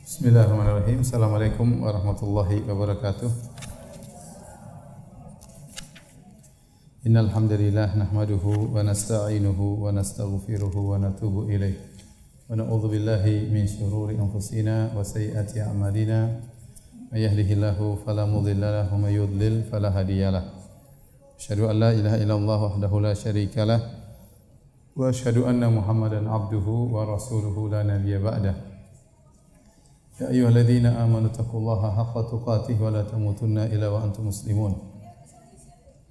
Bismillahirrahmanirrahim. Assalamualaikum warahmatullahi wabarakatuh. Innal hamdalillah nahmaduhu wa nasta'inuhu wa nastaghfiruhu wa natubu ilaih. Wa na'udzu billahi min shururi anfusina wa sayyiati a'malina. May yahdihillahu fala mudilla lahu wa may yudlil fala hadiyalah. Asyhadu an la ilaha illallah wahdahu la syarikalah wa asyhadu anna Muhammadan abduhu wa rasuluhu la nabiyya ba'dah. Ya ayyuhalladzina amanu taqullaha haqqa tuqatih wa la tamutunna illa wa antum muslimun.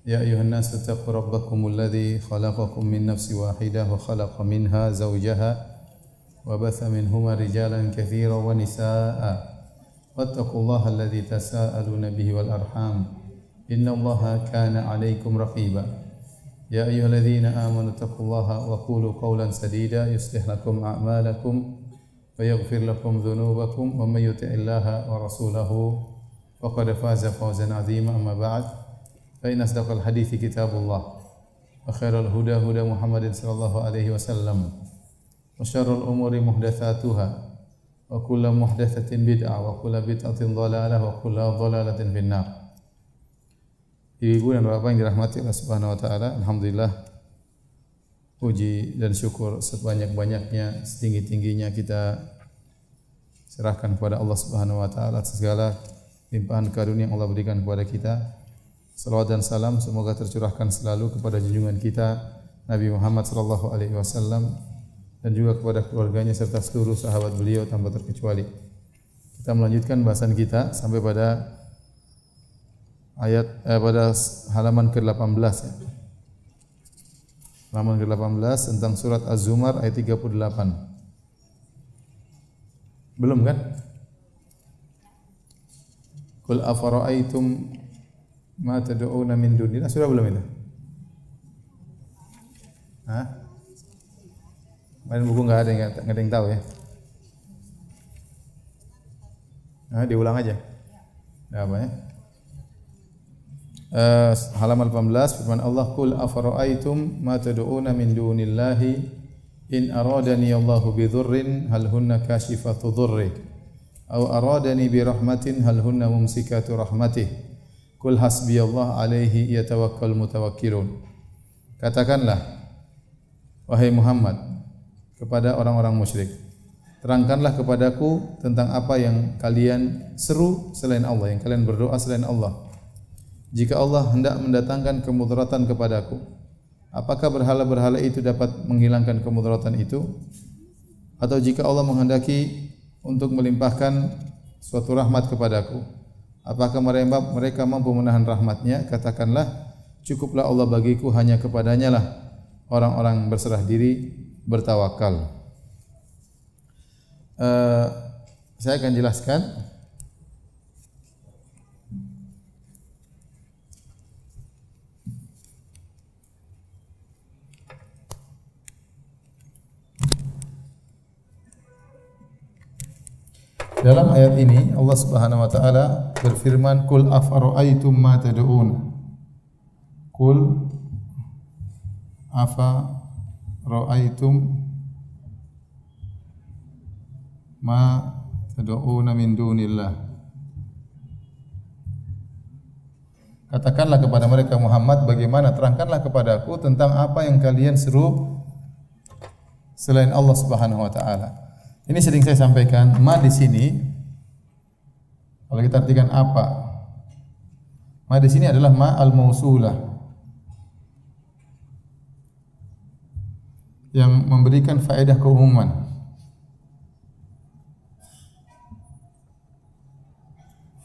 Ya ayyuhan nasu taqu rabbakumul ladzi khalaqakum min nafsin wahidah wa khalaqa minha zawjaha wa batha minhuma rijalan katsiran wa nisaa'a. Wattaqullaha alladzi tasaaluna bihi wal arham. Innallaha kana 'alaikum raqiba. Ya ayyuhalladzina amanu taqullaha wa qulu qawlan sadida yuslih lakum a'malakum ويغفر لكم ذنوبكم ومن يطع الله ورسوله فقد فاز فوزا عظيما أما بعد فإن أصدق الحديث كتاب الله وخير الهدى هدى محمد صلى الله عليه وسلم وشر الأمور محدثاتها وكل محدثة بدعة وكل بدعة ضلالة وكل ضلالة في النار. Ibu dan bapak yang dirahmati Allah Subhanahu wa taala, alhamdulillah puji dan syukur sebanyak-banyaknya, setinggi-tingginya kita serahkan kepada Allah Subhanahu wa taala atas segala limpahan karunia yang Allah berikan kepada kita. Salawat dan salam semoga tercurahkan selalu kepada junjungan kita Nabi Muhammad sallallahu alaihi wasallam dan juga kepada keluarganya serta seluruh sahabat beliau tanpa terkecuali. Kita melanjutkan bahasan kita sampai pada pada halaman ke-18 ya. Halaman ke-18 tentang surat Az-Zumar ayat 38. Belum kan? Qul afara'aitum ma tad'una min dunillah. Sudah belum itu? Hah? Kemarin buku enggak ada yang tahu ya. Nah, diulang aja. Ada apa ya? Halaman 18 firman Allah, qul afara'aitum ma tad'una min dunillahi in aradani Allahu bi dhurrin hal hunna kashifatu dhurri aw aradani bi rahmatin hal hunna mumsikatu rahmatih qul hasbiyallahu alaihi yatawakkal mutawakkilun. Katakanlah wahai Muhammad kepada orang-orang musyrik, terangkanlah kepadaku tentang apa yang kalian seru selain Allah, yang kalian berdoa selain Allah. Jika Allah hendak mendatangkan kemudaratan kepadaku, apakah berhala-berhala itu dapat menghilangkan kemudaratan itu? Atau jika Allah menghendaki untuk melimpahkan suatu rahmat kepadaku, apakah mereka mampu menahan rahmatnya? Katakanlah, cukuplah Allah bagiku, hanya kepadanya lah orang-orang berserah diri bertawakal. Saya akan jelaskan. Dalam ayat ini Allah Subhanahu wa taala berfirman, "Qul afara'aitum ma tad'un." Qul afara'aitum ma tad'una min dunillah. Katakanlah kepada mereka Muhammad, bagaimana, terangkanlah kepadaku tentang apa yang kalian seru selain Allah Subhanahu wa taala. Ini sering saya sampaikan, ma di sini kalau kita artikan apa? Ma di sini adalah ma al-mausulah yang memberikan faedah keumuman.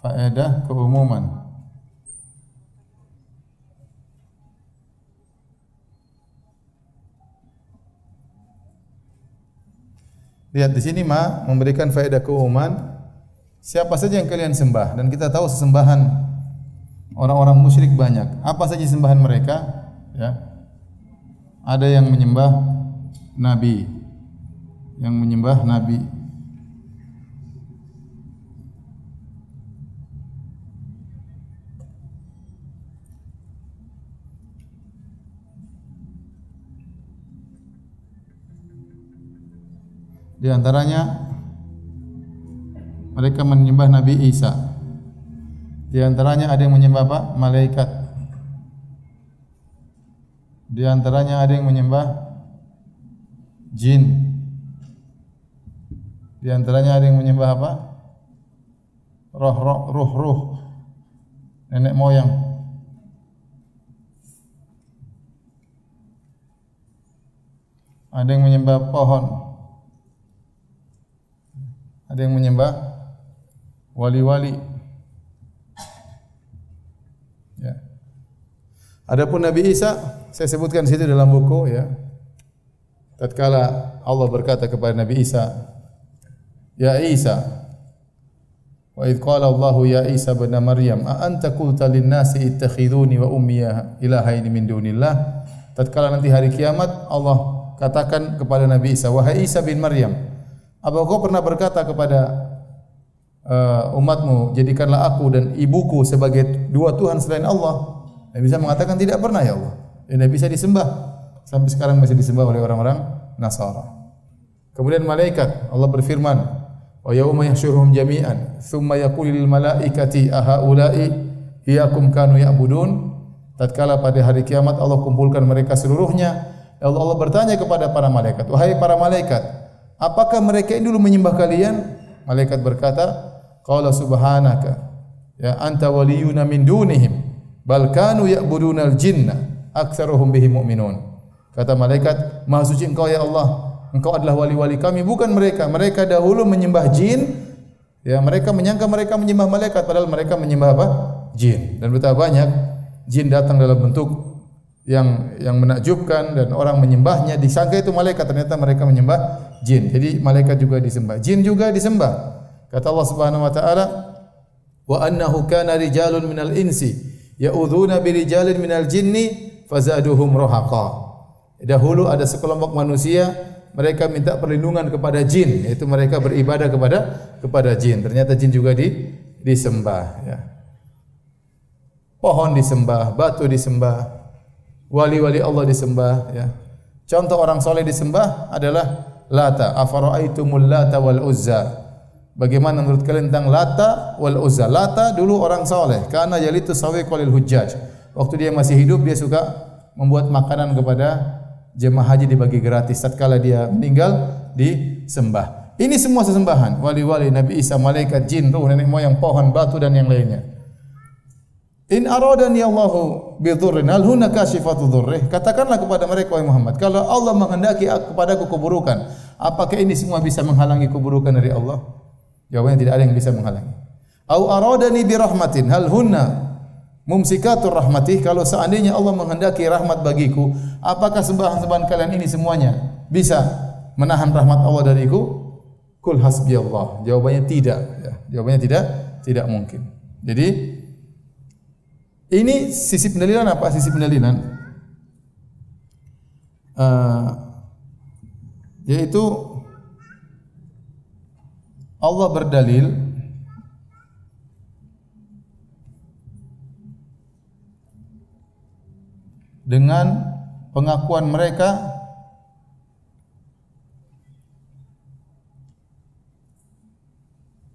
Faedah keumuman. Lihat di sini ma memberikan faedah keumuman. Siapa saja yang kalian sembah, dan kita tahu sesembahan orang-orang musyrik banyak. Apa saja sembahan mereka? Ya. Ada yang menyembah nabi, Di antaranya Mereka menyembah Nabi Isa. Di antaranya ada yang menyembah apa? Malaikat. Di antaranya ada yang menyembah jin. Di antaranya ada yang menyembah apa? Ruh, nenek moyang. Ada yang menyembah pohon. Ada yang menyembah wali-wali. Ya. Adapun Nabi Isa, saya sebutkan di situ dalam buku ya. Tatkala Allah berkata kepada Nabi Isa, "Ya Isa, wa idh qala Allahu ya Isa ibn Maryam, a anta qulta lin-nasi ittakhiduni wa ummiya ilahaini min dunillah." Tatkala nanti hari kiamat Allah katakan kepada Nabi Isa, "Wahai Isa bin Maryam, apa kau pernah berkata kepada umatmu, jadikanlah aku dan ibuku sebagai dua Tuhan selain Allah?" Nabi Isa mengatakan, "Tidak pernah ya Allah." Dan Nabi Isa disembah sampai sekarang masih disembah oleh orang-orang Nasara. Kemudian malaikat, Allah berfirman, "Wa yauma yahsyuruhum jami'an, tsumma yaqulu lil malaikati ahaula'i iyyakum kanu ya'budun." Tatkala pada hari kiamat Allah kumpulkan mereka seluruhnya, Allah bertanya kepada para malaikat, "Wahai para malaikat, apakah mereka ini dulu menyembah kalian?" Malaikat berkata, "Qala subhanaka, ya anta waliyuna min dunihim, bal kanu ya'budunal jinna, aktsaruhum bihi mu'minun." Kata malaikat, "Maha suci Engkau ya Allah, Engkau adalah wali-wali kami, bukan mereka. Mereka dahulu menyembah jin. Ya, mereka menyangka mereka menyembah malaikat, padahal mereka menyembah apa? Jin. Dan betapa banyak jin datang dalam bentuk yang menakjubkan dan orang menyembahnya, disangka itu malaikat, ternyata mereka menyembah jin. Jadi malaikat juga disembah, jin juga disembah. Kata Allah Subhanahu wa taala, "Wa annahu kana rijalun minal insi ya'udzuuna bi rijalin minal jinni fazaduhum rahaqa." Dahulu ada sekelompok manusia, mereka minta perlindungan kepada jin, yaitu mereka beribadah kepada jin. Ternyata jin juga disembah ya. Pohon disembah, batu disembah, wali-wali Allah disembah ya. Contoh orang soleh disembah adalah Lata. Afara'aitumul Lata wal Uzza. Bagaimana menurut kalian tentang Lata wal Uzza? Lata dulu orang soleh, karena yalitu sawiqul hujjaj. Waktu dia masih hidup dia suka membuat makanan kepada jemaah haji, dibagi gratis. Tatkala dia meninggal disembah. Ini semua sesembahan, wali-wali, Nabi Isa, malaikat, jin, ruh, nenek moyang, pohon, batu dan yang lainnya. In aradani Allahu bi dhurrin hal hunna kashifatu dhurrih. Katakanlah kepada mereka, wahai Muhammad, kalau Allah menghendaki kepadaku keburukan, apakah ini semua bisa menghalangi keburukan dari Allah? Jawabannya tidak ada yang bisa menghalangi. Au aradani bi rahmatin hal hunna mumsikatur rahmatih. Kalau seandainya Allah menghendaki rahmat bagiku, apakah sembahan-sembahan kalian ini semuanya bisa menahan rahmat Allah dariku? Kul hasbiyallah. Jawabannya tidak ya. Jawabannya tidak mungkin. Jadi ini sisi pendalilan apa? Sisi pendalilan yaitu Allah berdalil dengan pengakuan mereka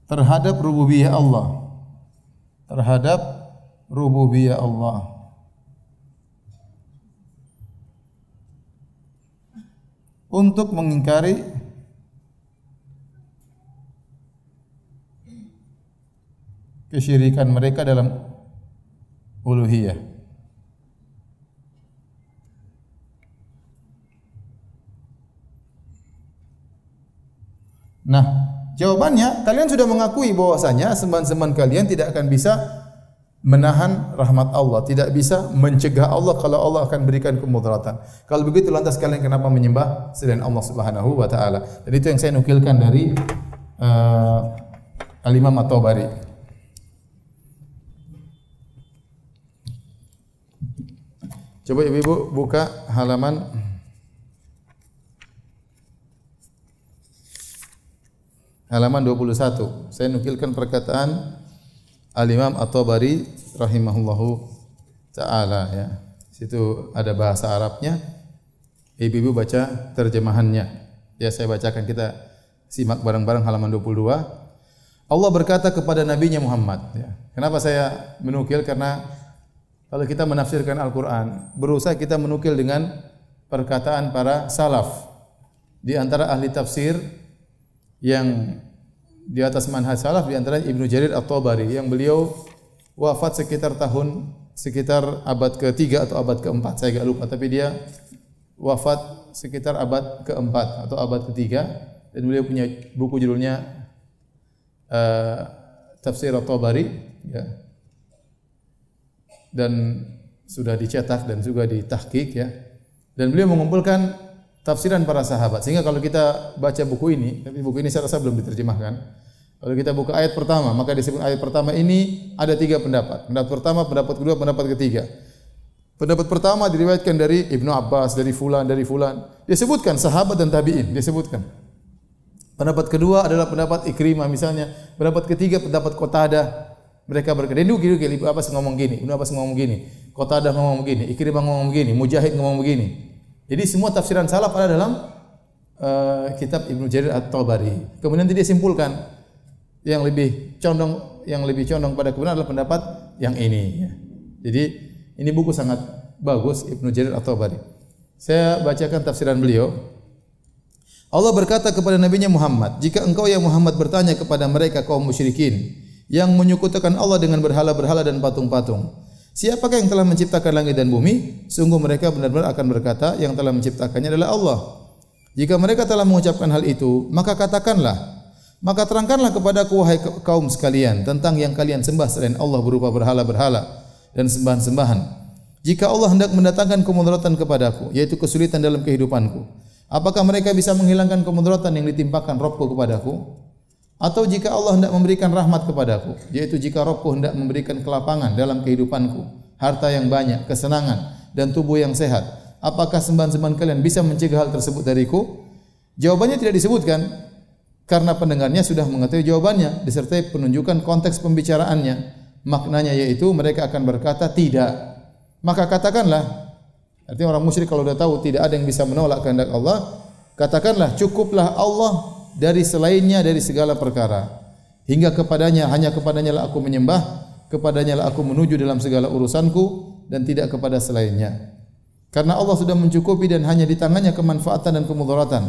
terhadap rububiyah Allah, untuk mengingkari kesyirikan mereka dalam uluhiyah. Nah, jawabannya, kalian sudah mengakui bahwasanya sembahan-sembahan kalian tidak akan bisa menahan rahmat Allah, tidak bisa mencegah Allah kalau Allah akan berikan kemudaratan. Kalau begitu lantas kalian kenapa menyembah selain Allah Subhanahu wa taala? Dan itu yang saya nukilkan dari Al-Imam At-Tabari. Coba ibu-ibu buka halaman halaman 21. Saya nukilkan perkataan Al-Imam At-Tabari rahimahullahu taala ya. Situ ada bahasa Arabnya. Ibu-ibu baca terjemahannya. Ya, saya bacakan, kita simak bareng-bareng halaman 22. Allah berkata kepada nabinya Muhammad. Ya. Kenapa saya menukil? Karena kalau kita menafsirkan Al-Quran, berusaha kita menukil dengan perkataan para salaf. Di antara ahli tafsir yang di atas manhaj salaf, di antara Ibnu Jarir At-Tabari, yang beliau wafat sekitar abad ke-3 atau abad ke-4, saya agak lupa, tapi dia wafat sekitar abad ke-4 atau abad ke-3, dan beliau punya buku judulnya Tafsir At-Tabari, ya. Dan sudah dicetak dan juga ditahqiq, ya. Dan beliau mengumpulkan tafsiran para sahabat. Sehingga kalau kita baca buku ini, tapi buku ini saya rasa belum diterjemahkan. Kalau kita buka ayat pertama, maka disebut ayat pertama ini ada 3 pendapat. Pendapat pertama, pendapat kedua, pendapat ketiga. Pendapat pertama diriwayatkan dari Ibnu Abbas, dari fulan. Dia sebutkan sahabat dan tabi'in, dia sebutkan. Pendapat kedua adalah pendapat Ikrimah misalnya. Pendapat ketiga pendapat Qatadah. Mereka berkata, Ibnu Abbas ngomong gini, Ibnu Abbas ngomong gini, Qatadah ngomong begini, Ikrimah ngomong begini, Mujahid ngomong begini. Jadi semua tafsiran salaf ada dalam kitab Ibnu Jarir At-Tabari. Kemudian dia simpulkan yang lebih condong pada kebenaran adalah pendapat yang ini. Ya. Jadi ini buku sangat bagus, Ibnu Jarir At-Tabari. Saya bacakan tafsiran beliau. Allah berkata kepada nabinya Muhammad, jika engkau ya Muhammad bertanya kepada mereka kaum musyrikin yang menyekutukan Allah dengan berhala-berhala dan patung-patung, siapakah yang telah menciptakan langit dan bumi? Sungguh mereka benar-benar akan berkata, yang telah menciptakannya adalah Allah. Jika mereka telah mengucapkan hal itu, maka terangkanlah kepadaku wahai kaum sekalian tentang yang kalian sembah selain Allah berupa berhala-berhala dan sembahan-sembahan. Jika Allah hendak mendatangkan kemudaratan kepadaku, yaitu kesulitan dalam kehidupanku, apakah mereka bisa menghilangkan kemudaratan yang ditimpakan Rabbku kepadaku? Atau jika Allah hendak memberikan rahmat kepadaku, yaitu jika Rabbku hendak memberikan kelapangan dalam kehidupanku, harta yang banyak, kesenangan, dan tubuh yang sehat, apakah sembahan-sembahan kalian bisa mencegah hal tersebut dariku? Jawabannya tidak disebutkan, karena pendengarnya sudah mengetahui jawabannya, disertai penunjukan konteks pembicaraannya. Maknanya yaitu mereka akan berkata tidak. Maka katakanlah, artinya orang musyrik kalau sudah tahu tidak ada yang bisa menolak kehendak Allah, katakanlah cukuplah Allah dari selainnya dari segala perkara. Hingga kepadanya, hanya kepadanya lah aku menyembah, kepadanya lah aku menuju dalam segala urusanku, dan tidak kepada selainnya. Karena Allah sudah mencukupi dan hanya di tangannya kemanfaatan dan kemudaratan,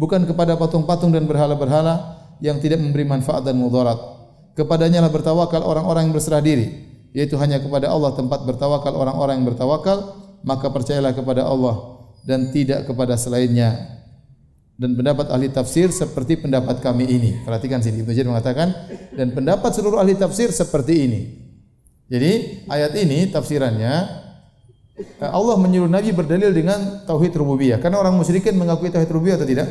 bukan kepada patung-patung dan berhala-berhala yang tidak memberi manfaat dan mudarat. Kepadanya lah bertawakal orang-orang yang berserah diri, yaitu hanya kepada Allah tempat bertawakal orang-orang yang bertawakal. Maka percayalah kepada Allah dan tidak kepada selainnya. Dan pendapat ahli tafsir seperti pendapat kami ini. Perhatikan sini, Ibnu Jarir mengatakan, dan pendapat seluruh ahli tafsir seperti ini. Jadi ayat ini tafsirannya, Allah menyuruh Nabi berdalil dengan tauhid rububiyah. Karena orang musyrikin mengakui tauhid rububiyah atau tidak?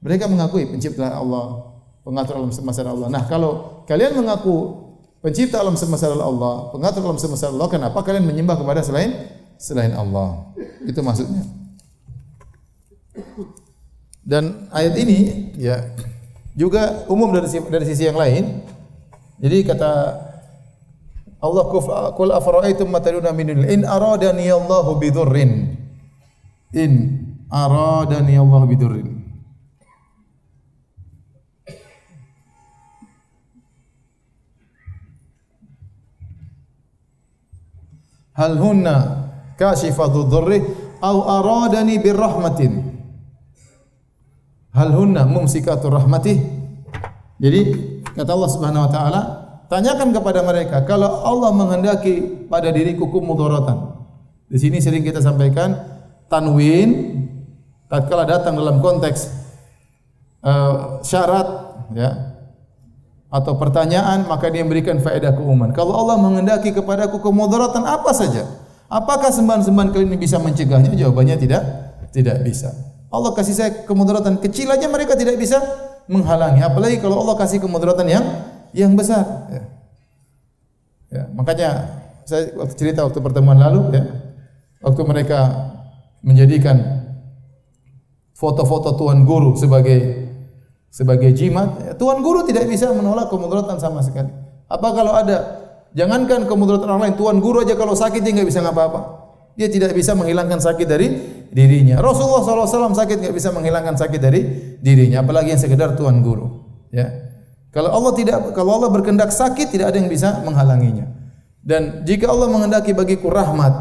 Mereka mengakui pencipta Allah, pengatur alam semesta Allah. Nah, kalau kalian mengaku pencipta alam semesta Allah, pengatur alam semesta Allah, kenapa kalian menyembah kepada selain Allah? Itu maksudnya. Dan ayat ini ya juga umum dari sisi yang lain. Jadi kata Allah, qul afara'aytum ma tad'una min dunihi in aradani Allahu bidurrin, in aradani Allahu bidurrin. Hal hunna kashifatu dhurri aw aradani birrahmatin. Hal hunna mumsikatur rahmatih. Jadi kata Allah Subhanahu wa taala, tanyakan kepada mereka kalau Allah menghendaki pada diriku kemudaratan. Di sini sering kita sampaikan tanwin tatkala datang dalam konteks syarat ya atau pertanyaan, maka dia memberikan faedah keumuman. Kalau Allah menghendaki kepadaku kemudaratan apa saja, apakah sembahan-sembahan kalian ini bisa mencegahnya? Jawabannya tidak bisa. Allah kasih saya kemudaratan kecil aja mereka tidak bisa menghalangi, apalagi kalau Allah kasih kemudaratan yang besar. Ya, makanya saya cerita waktu pertemuan lalu, ya, waktu mereka menjadikan foto-foto tuan guru sebagai jimat, ya, tuan guru tidak bisa menolak kemudaratan sama sekali. Apa kalau ada, jangankan kemudaratan orang lain, tuan guru aja kalau sakit dia nggak bisa ngapa-apa. Dia tidak bisa menghilangkan sakit dari dirinya. Rasulullah SAW sakit, tidak bisa menghilangkan sakit dari dirinya, apalagi yang sekedar tuan guru. Ya. Kalau Allah berkehendak sakit, tidak ada yang bisa menghalanginya. Dan jika Allah menghendaki bagiku rahmat,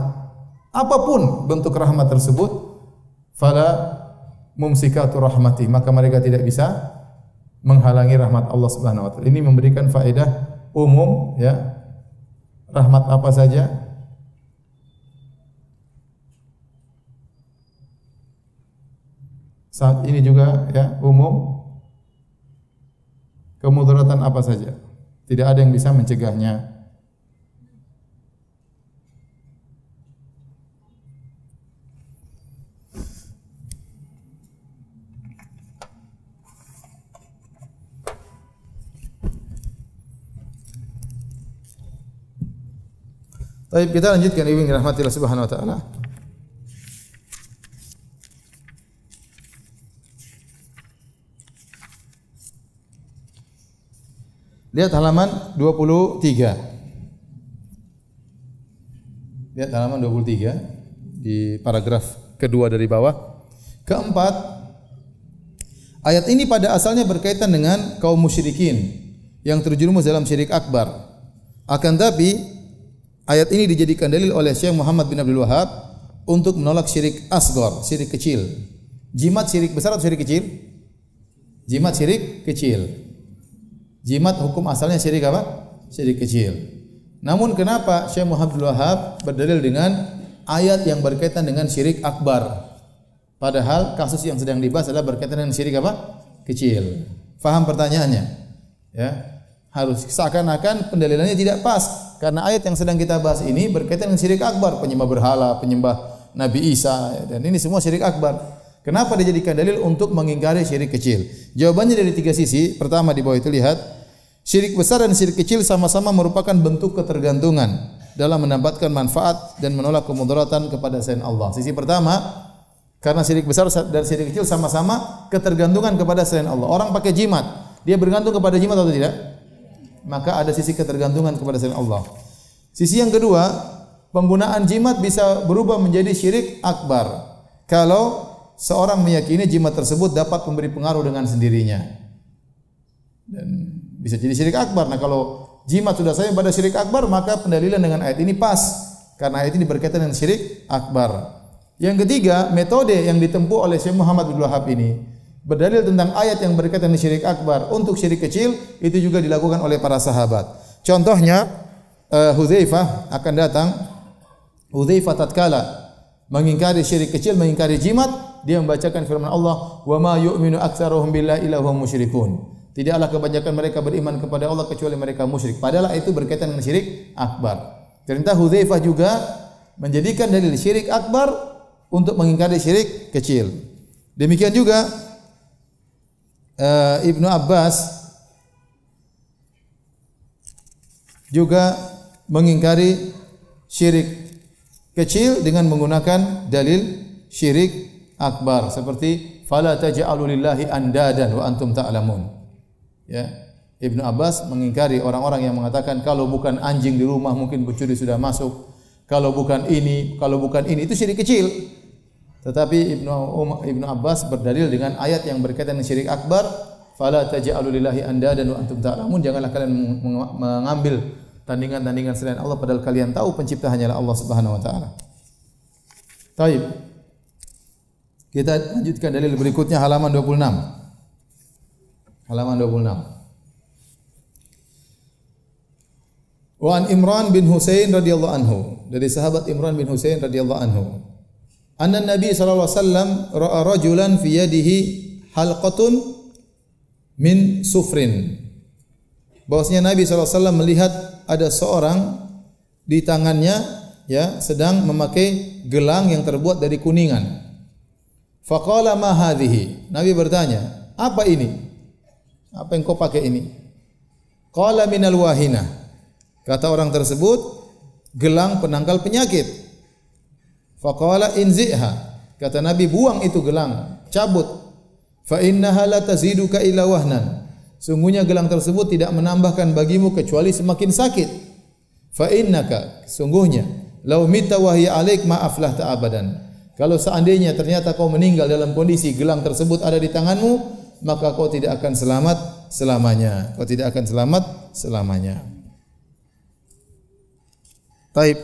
apapun bentuk rahmat tersebut, fala mumsikatu rahmati, maka mereka tidak bisa menghalangi rahmat Allah Subhanahu wa taala. Ini memberikan faedah umum, ya. Rahmat apa saja saat ini juga, ya, umum. Kemudaratan apa saja, tidak ada yang bisa mencegahnya. Baik, kita lanjutkan ibn rahmatillah subhanahu wa ta'ala. Lihat halaman 23. Lihat halaman 23 di paragraf kedua dari bawah. Keempat, ayat ini pada asalnya berkaitan dengan kaum musyrikin yang terjerumus dalam syirik akbar. Akan tapi ayat ini dijadikan dalil oleh Syekh Muhammad bin Abdul Wahhab untuk menolak syirik asghar, syirik kecil. Jimat syirik besar atau syirik kecil? Jimat syirik kecil. Jimat hukum asalnya syirik apa? Syirik kecil. Namun kenapa Syekh Muhammad bin Abdul Wahhab berdalil dengan ayat yang berkaitan dengan syirik akbar? Padahal kasus yang sedang dibahas adalah berkaitan dengan syirik apa? Kecil. Faham pertanyaannya? Ya. Harus seakan-akan pendalilannya tidak pas. Karena ayat yang sedang kita bahas ini berkaitan dengan syirik akbar, penyembah berhala, penyembah Nabi Isa, dan ini semua syirik akbar. Kenapa dijadikan dalil untuk mengingkari syirik kecil? Jawabannya dari tiga sisi. Pertama di bawah itu lihat, syirik besar dan syirik kecil sama-sama merupakan bentuk ketergantungan dalam mendapatkan manfaat dan menolak kemudaratan kepada selain Allah. Sisi pertama, karena syirik besar dan syirik kecil sama-sama ketergantungan kepada selain Allah. Orang pakai jimat, dia bergantung kepada jimat atau tidak? Maka ada sisi ketergantungan kepada selain Allah. Sisi yang kedua, penggunaan jimat bisa berubah menjadi syirik akbar kalau seorang meyakini jimat tersebut dapat memberi pengaruh dengan sendirinya, dan bisa jadi syirik akbar. Nah, kalau jimat sudah sampai pada syirik akbar, maka pendalilan dengan ayat ini pas, karena ayat ini berkaitan dengan syirik akbar. Yang ketiga, metode yang ditempuh oleh Syekh Muhammad bin Wahhab ini berdalil tentang ayat yang berkaitan dengan syirik akbar untuk syirik kecil, itu juga dilakukan oleh para sahabat. Contohnya, Hudzaifah akan datang. Hudzaifah tatkala mengingkari syirik kecil, mengingkari jimat, dia membacakan firman Allah, "Wa ma yu'minu aktsaruhum billahi illa hum musyrikun." Tidaklah kebanyakan mereka beriman kepada Allah kecuali mereka musyrik. Padahal itu berkaitan dengan syirik akbar. Ternyata Hudzaifah juga menjadikan dalil syirik akbar untuk mengingkari syirik kecil. Demikian juga Ibnu Abbas juga mengingkari syirik kecil dengan menggunakan dalil syirik akbar seperti fala taj'alu lillahi andadan wa antum ta'lamun. Ya, Ibnu Abbas mengingkari orang-orang yang mengatakan kalau bukan anjing di rumah mungkin pencuri sudah masuk. Kalau bukan ini itu syirik kecil. Tetapi Ibnu Abbas berdalil dengan ayat yang berkaitan dengan syirik akbar, fala taj'alu lillahi andadan wa antum ta'lamun. Janganlah kalian mengambil tandingan-tandingan selain Allah padahal kalian tahu pencipta hanyalah Allah Subhanahu wa taala. Baik. Kita lanjutkan dalil berikutnya halaman 26. Halaman 26. Wa an Imran bin Husain radhiyallahu anhu, dari sahabat Imran bin Husain radhiyallahu anhu. Anna Nabi sallallahu alaihi wasallam ra'a rajulan fi yadihi halqatun min sufrin. Bahwasanya Nabi sallallahu alaihi wasallam melihat ada seorang di tangannya, ya, sedang memakai gelang yang terbuat dari kuningan. Faqala ma hadhihi? Nabi bertanya, "Apa ini? Apa yang kau pakai ini?" Qala minal wahina. Kata orang tersebut, gelang penangkal penyakit. Faqala inzi'ha. Kata Nabi, buang itu gelang, cabut. Fa innaha la taziduka illa wahnan. Sungguhnya gelang tersebut tidak menambahkan bagimu kecuali semakin sakit. Fa innaka, sungguhnya, lau mita wa hiya alaik ma aflahta abadan. Kalau seandainya ternyata kau meninggal dalam kondisi gelang tersebut ada di tanganmu, maka kau tidak akan selamat selamanya. Kau tidak akan selamat selamanya. Taib.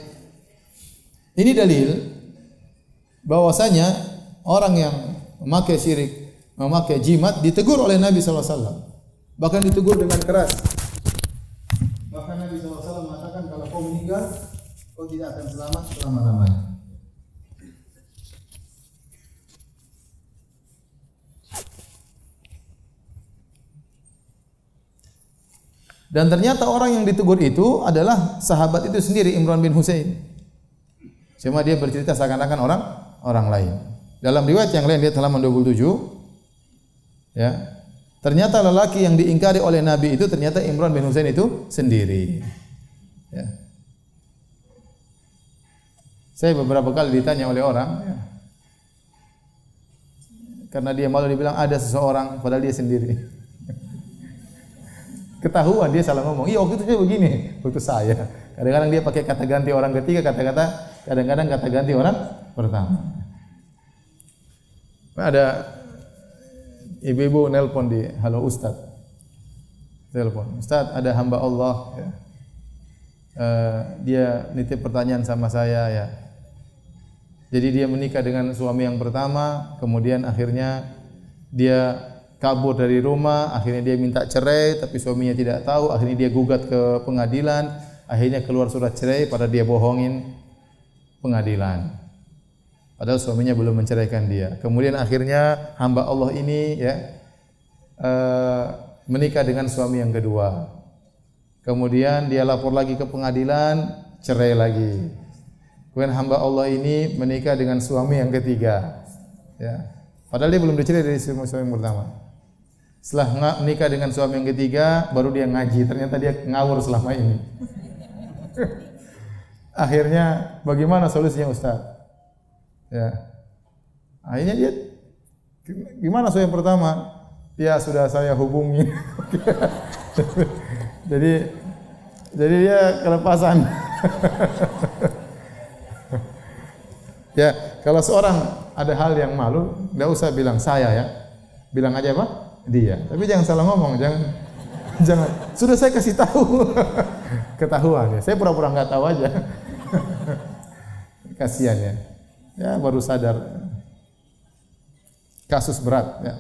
Ini dalil bahwasanya orang yang memakai syirik, memakai jimat ditegur oleh Nabi sallallahu alaihi wasallam. Bahkan ditegur dengan keras. Bahkan Nabi sallallahu alaihi wasallam mengatakan kalau kau meninggal, kau tidak akan selamat selama-lamanya. Dan ternyata orang yang ditegur itu adalah sahabat itu sendiri, Imran bin Husain. Cuma dia bercerita seakan-akan orang lain. Dalam riwayat yang lain, lihat halaman 27, ya, ternyata lelaki yang diingkari oleh Nabi itu ternyata Imran bin Husain itu sendiri. Ya. Saya beberapa kali ditanya oleh orang, ya, karena dia malu dibilang ada seseorang, padahal dia sendiri. Ketahuan dia salah ngomong. Iya, waktu itu saya begini, waktu saya. Kadang-kadang dia pakai kata ganti orang ketiga, kadang-kadang kata ganti orang pertama. Ada ibu-ibu nelpon di, halo Ustaz. Telepon, Ustaz, ada hamba Allah, ya. Dia nitip pertanyaan sama saya, ya. Jadi dia menikah dengan suami yang pertama, kemudian akhirnya dia kabur dari rumah, akhirnya dia minta cerai, tapi suaminya tidak tahu, akhirnya dia gugat ke pengadilan, akhirnya keluar surat cerai, pada dia bohongin pengadilan. Padahal suaminya belum menceraikan dia. Kemudian akhirnya hamba Allah ini, ya, menikah dengan suami yang kedua. Kemudian dia lapor lagi ke pengadilan, cerai lagi. Kemudian hamba Allah ini menikah dengan suami yang ketiga. Ya. Padahal dia belum dicerai dari suami yang pertama. Setelah menikah dengan suami yang ketiga, baru dia ngaji. Ternyata dia ngawur selama ini. Akhirnya bagaimana solusinya Ustaz? Ya. Akhirnya dia, gimana suami yang pertama? Ya sudah saya hubungi. jadi dia kelepasan. Ya, kalau seorang ada hal yang malu, enggak usah bilang saya, ya. Bilang aja apa? Dia. Tapi jangan salah ngomong, jangan. Sudah saya kasih tahu. Ketahuan, ya. Saya pura-pura enggak tahu aja. Kasihan, ya. Ya, baru sadar. Kasus berat, ya.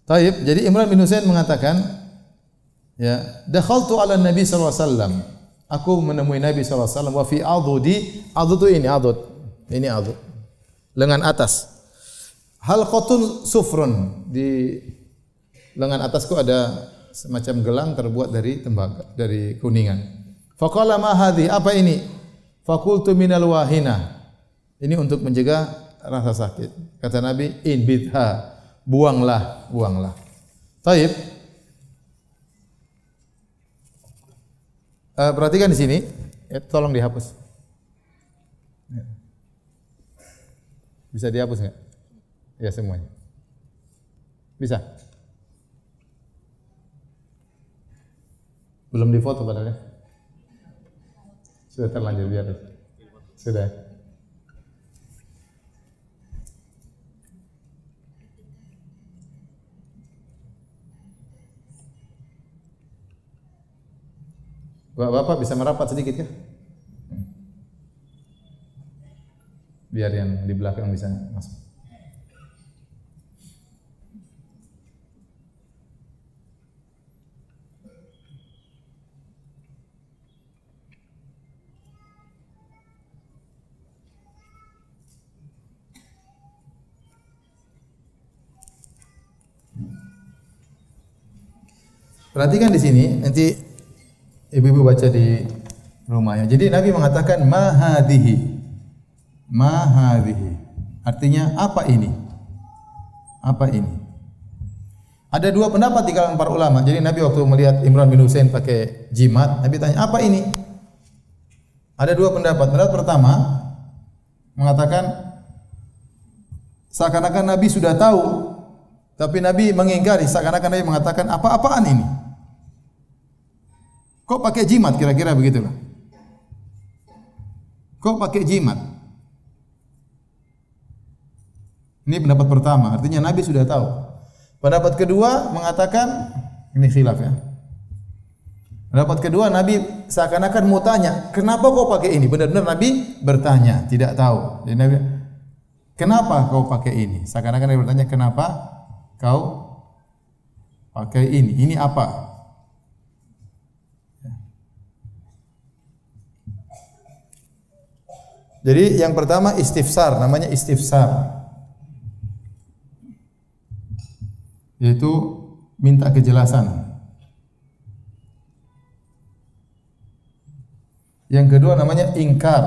Taib, jadi Imran bin Husain mengatakan, ya, dakhaltu ala Nabi sallallahu alaihi wasallam. Aku menemui Nabi sallallahu alaihi wasallam wa fi adudi, adud itu ini adud. Ini adud. Lengan atas. Halqatun sufrun, di lengan atasku ada semacam gelang terbuat dari tembaga, dari kuningan. Faqala ma hadhi, apa ini? Faqultu minal wahina. Ini untuk mencegah rasa sakit. Kata Nabi, in bidha, buanglah. Taib. Perhatikan di sini, ya, tolong dihapus. Bisa dihapus enggak? Ya, semuanya. Bisa? Belum difoto padahal, ya? Sudah terlanjur, biar. Sudah. Bapak bisa merapat sedikit, ya? Biar yang di belakang bisa masuk. Perhatikan di sini, nanti ibu-ibu baca di rumahnya. Jadi Nabi mengatakan ma hadhihi. Artinya apa ini? Apa ini? Ada dua pendapat di kalangan para ulama. Jadi Nabi waktu melihat Imran bin Husain pakai jimat, Nabi tanya, "Apa ini?" Ada dua pendapat. Pendapat pertama mengatakan seakan-akan Nabi sudah tahu, tapi Nabi mengingkari, seakan-akan Nabi mengatakan, "Apa-apaan ini? Kok pakai jimat?" Kira-kira begitulah. Kok pakai jimat? Ini pendapat pertama, artinya Nabi sudah tahu. Pendapat kedua mengatakan, ini khilaf ya. Pendapat kedua, Nabi seakan-akan mau tanya, kenapa kau pakai ini? Benar-benar Nabi bertanya, tidak tahu. Jadi Nabi, kenapa kau pakai ini? Seakan-akan Nabi bertanya, kenapa kau pakai ini? Ini apa? Jadi yang pertama istifsar, namanya istifsar. Yaitu minta kejelasan. Yang kedua namanya ingkar.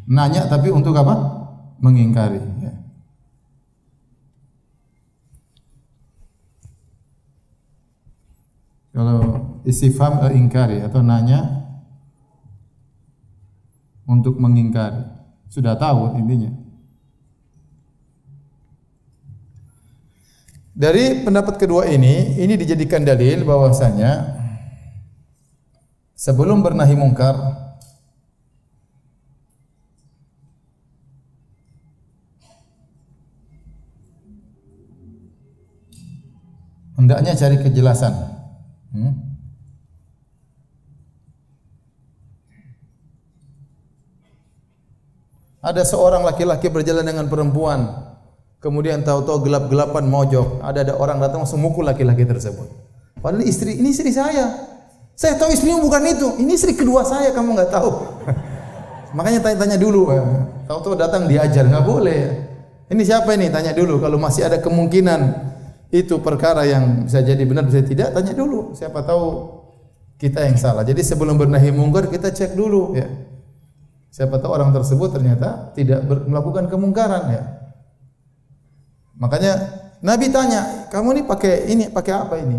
Nanya tapi untuk apa? Mengingkari. Ya. Kalau istifham ingkari atau nanya untuk mengingkari. Sudah tahu intinya. Dari pendapat kedua ini dijadikan dalil bahwasanya sebelum bernahi mungkar hendaknya cari kejelasan. Ada seorang laki-laki berjalan dengan perempuan, kemudian tahu-tahu gelap-gelapan mojok. Ada orang datang langsung mukul laki-laki tersebut. Padahal ini istri saya. Saya tahu istrimu bukan itu. Ini istri kedua saya, kamu nggak tahu. Makanya tanya-tanya dulu. Tahu-tahu datang diajar, nggak boleh. Ini siapa ini? Tanya dulu. Kalau masih ada kemungkinan itu perkara yang bisa jadi benar bisa tidak, tanya dulu. Siapa tahu kita yang salah. Jadi sebelum bernahi mungkar kita cek dulu. Ya. Siapa tahu orang tersebut ternyata tidak melakukan kemungkaran. Ya. Makanya Nabi tanya, kamu ini pakai apa ini?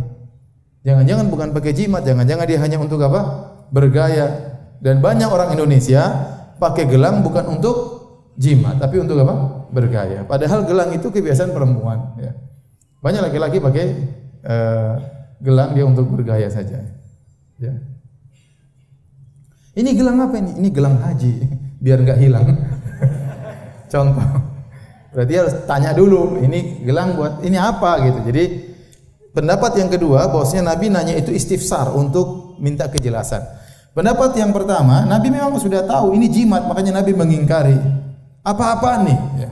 Jangan-jangan bukan pakai jimat, jangan-jangan dia hanya untuk apa? Bergaya. Dan banyak orang Indonesia pakai gelang bukan untuk jimat, tapi untuk apa? Bergaya. Padahal gelang itu kebiasaan perempuan. Ya. Banyak laki-laki pakai gelang dia untuk bergaya saja. Ya. Ini gelang apa ini? Ini gelang haji, biar nggak hilang. Contoh. Berarti harus tanya dulu, ini gelang buat ini apa gitu. Jadi pendapat yang kedua, bahwasanya Nabi nanya itu istifsar untuk minta kejelasan. Pendapat yang pertama, Nabi memang sudah tahu ini jimat, makanya Nabi mengingkari. Apa-apaan nih? Ya.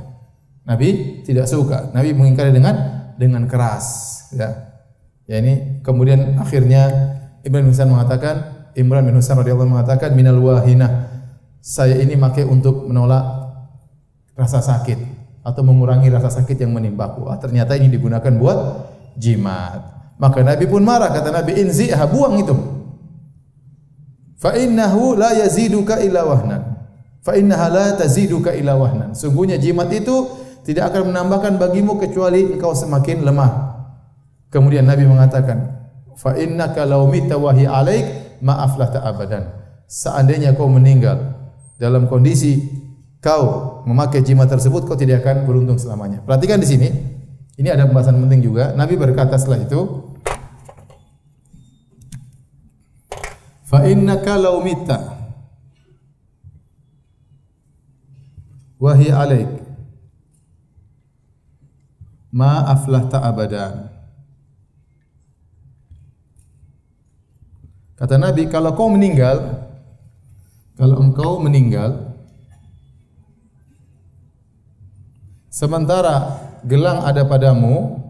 Nabi tidak suka. Nabi mengingkari dengan keras. Ya. Ya ini kemudian akhirnya Imran bin Husain radhiyallahu mengatakan minal wahinah. Saya ini pakai untuk menolak rasa sakit atau mengurangi rasa sakit yang menimbaku. Ternyata ini digunakan buat jimat. Maka Nabi pun marah, kata Nabi, inzi'ha, buang itu. Fa innahu la yaziduka illa wahnan. Fa innaha la taziduka illa wahnan. Sungguhnya jimat itu tidak akan menambahkan bagimu kecuali engkau semakin lemah. Kemudian Nabi mengatakan, fa innaka law mita wa hi alaik ma aflahta abadan. Seandainya kau meninggal dalam kondisi kau memakai jimat tersebut, kau tidak akan beruntung selamanya. Perhatikan di sini. Ini ada pembahasan penting juga. Nabi berkata setelah itu, fa innaka law mitta wa hi alaik ma aflahta abadan. Kata Nabi, kalau engkau meninggal sementara gelang ada padamu,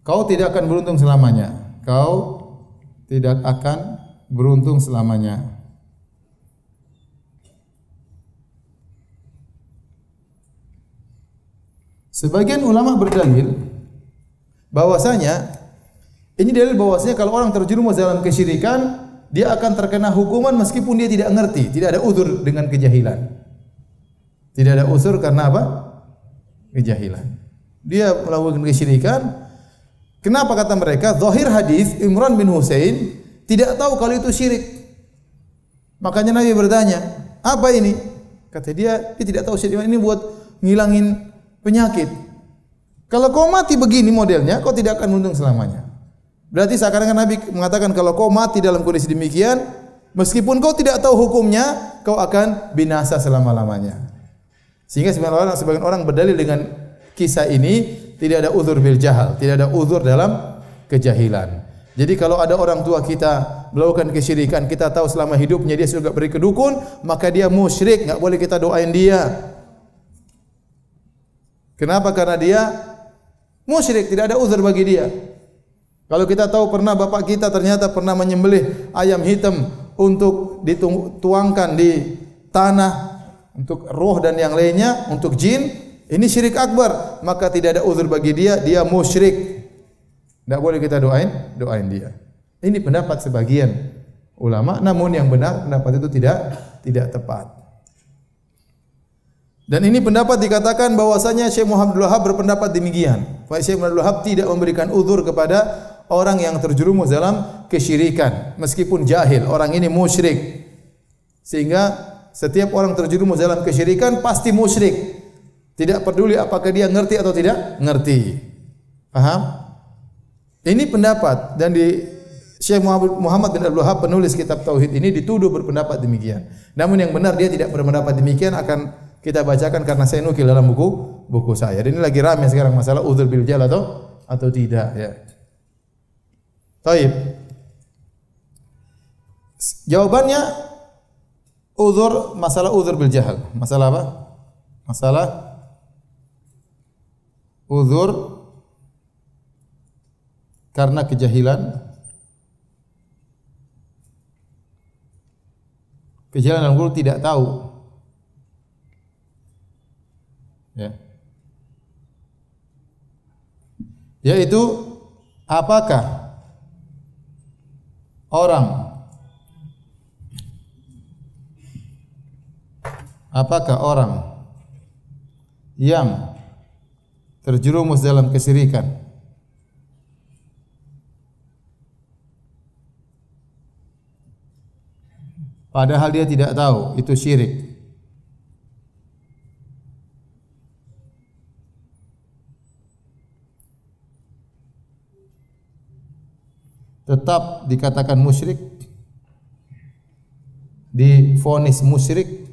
kau tidak akan beruntung selamanya. Kau tidak akan beruntung selamanya. Sebagian ulama berdalil bahwasanya ini dalil bahwasanya kalau orang terjerumus dalam kesyirikan, dia akan terkena hukuman meskipun dia tidak ngerti, tidak ada uzur dengan kejahilan. Tidak ada uzur karena apa? Kejahilan. Dia melakukan kesyirikan. Kenapa kata mereka? Zahir hadis Imran bin Husain tidak tahu kalau itu syirik. Makanya Nabi bertanya, apa ini? Kata dia tidak tahu syirik, ini buat ngilangin penyakit. Kalau kau mati begini modelnya, kau tidak akan untung selamanya. Berarti seakan-akan Nabi mengatakan kalau kau mati dalam kondisi demikian, meskipun kau tidak tahu hukumnya, kau akan binasa selama-lamanya. Sehingga sebagian orang berdalil dengan kisah ini tidak ada uzur bil jahal, tidak ada uzur dalam kejahilan. Jadi kalau ada orang tua kita melakukan kesyirikan, kita tahu selama hidupnya dia sudah beri kedukun, maka dia musyrik, enggak boleh kita doain dia. Kenapa? Karena dia musyrik, tidak ada uzur bagi dia. Kalau kita tahu pernah bapak kita ternyata pernah menyembelih ayam hitam untuk dituangkan di tanah untuk roh dan yang lainnya, untuk jin, ini syirik akbar, maka tidak ada uzur bagi dia, dia musyrik. Tidak boleh kita doain dia. Ini pendapat sebagian ulama, namun yang benar pendapat itu tidak tepat. Dan ini pendapat dikatakan bahwasanya Syekh Muhammad Abdul Wahhab berpendapat demikian. Syekh Muhammad Abdul Wahhab tidak memberikan uzur kepada orang yang terjerumus dalam kesyirikan meskipun jahil, orang ini musyrik. Sehingga setiap orang terjerumus dalam kesyirikan pasti musyrik. Tidak peduli apakah dia ngerti atau tidak ngerti. Paham? Ini pendapat, dan di Syekh Muhammad bin Abdul Wahhab penulis kitab tauhid ini dituduh berpendapat demikian. Namun yang benar dia tidak berpendapat demikian, akan kita bacakan karena saya nukil dalam buku saya. Dan ini lagi ramai sekarang masalah uzur bil jahal atau tidak ya. Taib. Jawabannya masalah uzur bil jahal. Masalah apa? Masalah uzur karena kejahilan. Kejahilan dalam guru tidak tahu. Ya. Yaitu apakah orang yang terjerumus dalam kesyirikan padahal dia tidak tahu itu syirik, tetap dikatakan musyrik, divonis musyrik?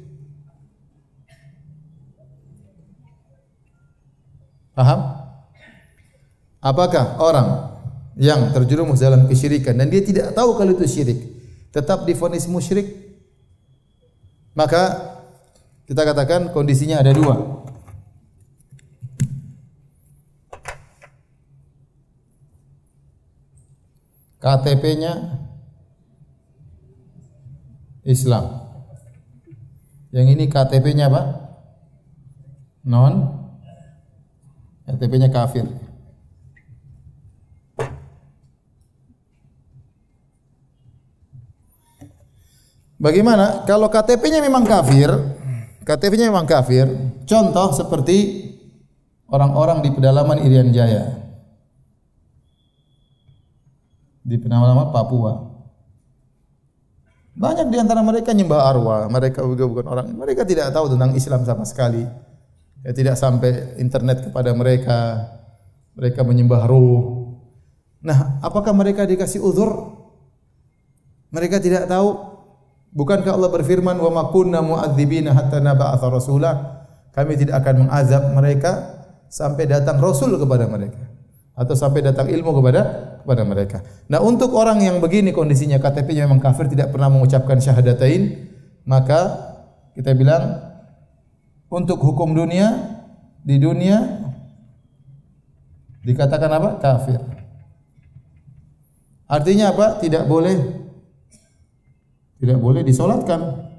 Paham? Apakah orang yang terjerumus dalam kesyirikan dan dia tidak tahu kalau itu syirik tetap divonis musyrik? Maka kita katakan kondisinya ada dua. KTP-nya Islam. Yang ini KTP-nya apa? KTP-nya kafir. Bagaimana kalau KTP-nya memang kafir? KTP-nya memang kafir. Contoh seperti orang-orang di pedalaman Irian Jaya, di pedalaman Papua. Banyak di antara mereka nyembah arwah, mereka juga bukan orang, mereka tidak tahu tentang Islam sama sekali. Ya, tidak sampai internet kepada mereka. Mereka menyembah ruh. Nah, apakah mereka dikasih uzur? Mereka tidak tahu. Bukankah Allah berfirman, "Wa ma kunna mu'adzibina hatta nab'atha rasulah." Kami tidak akan mengazab mereka sampai datang rasul kepada mereka atau sampai datang ilmu kepada mereka. Nah, untuk orang yang begini kondisinya, KTP-nya memang kafir, tidak pernah mengucapkan syahadatain, maka kita bilang untuk hukum dunia, di dunia dikatakan apa? Kafir. Artinya apa? Tidak boleh disolatkan.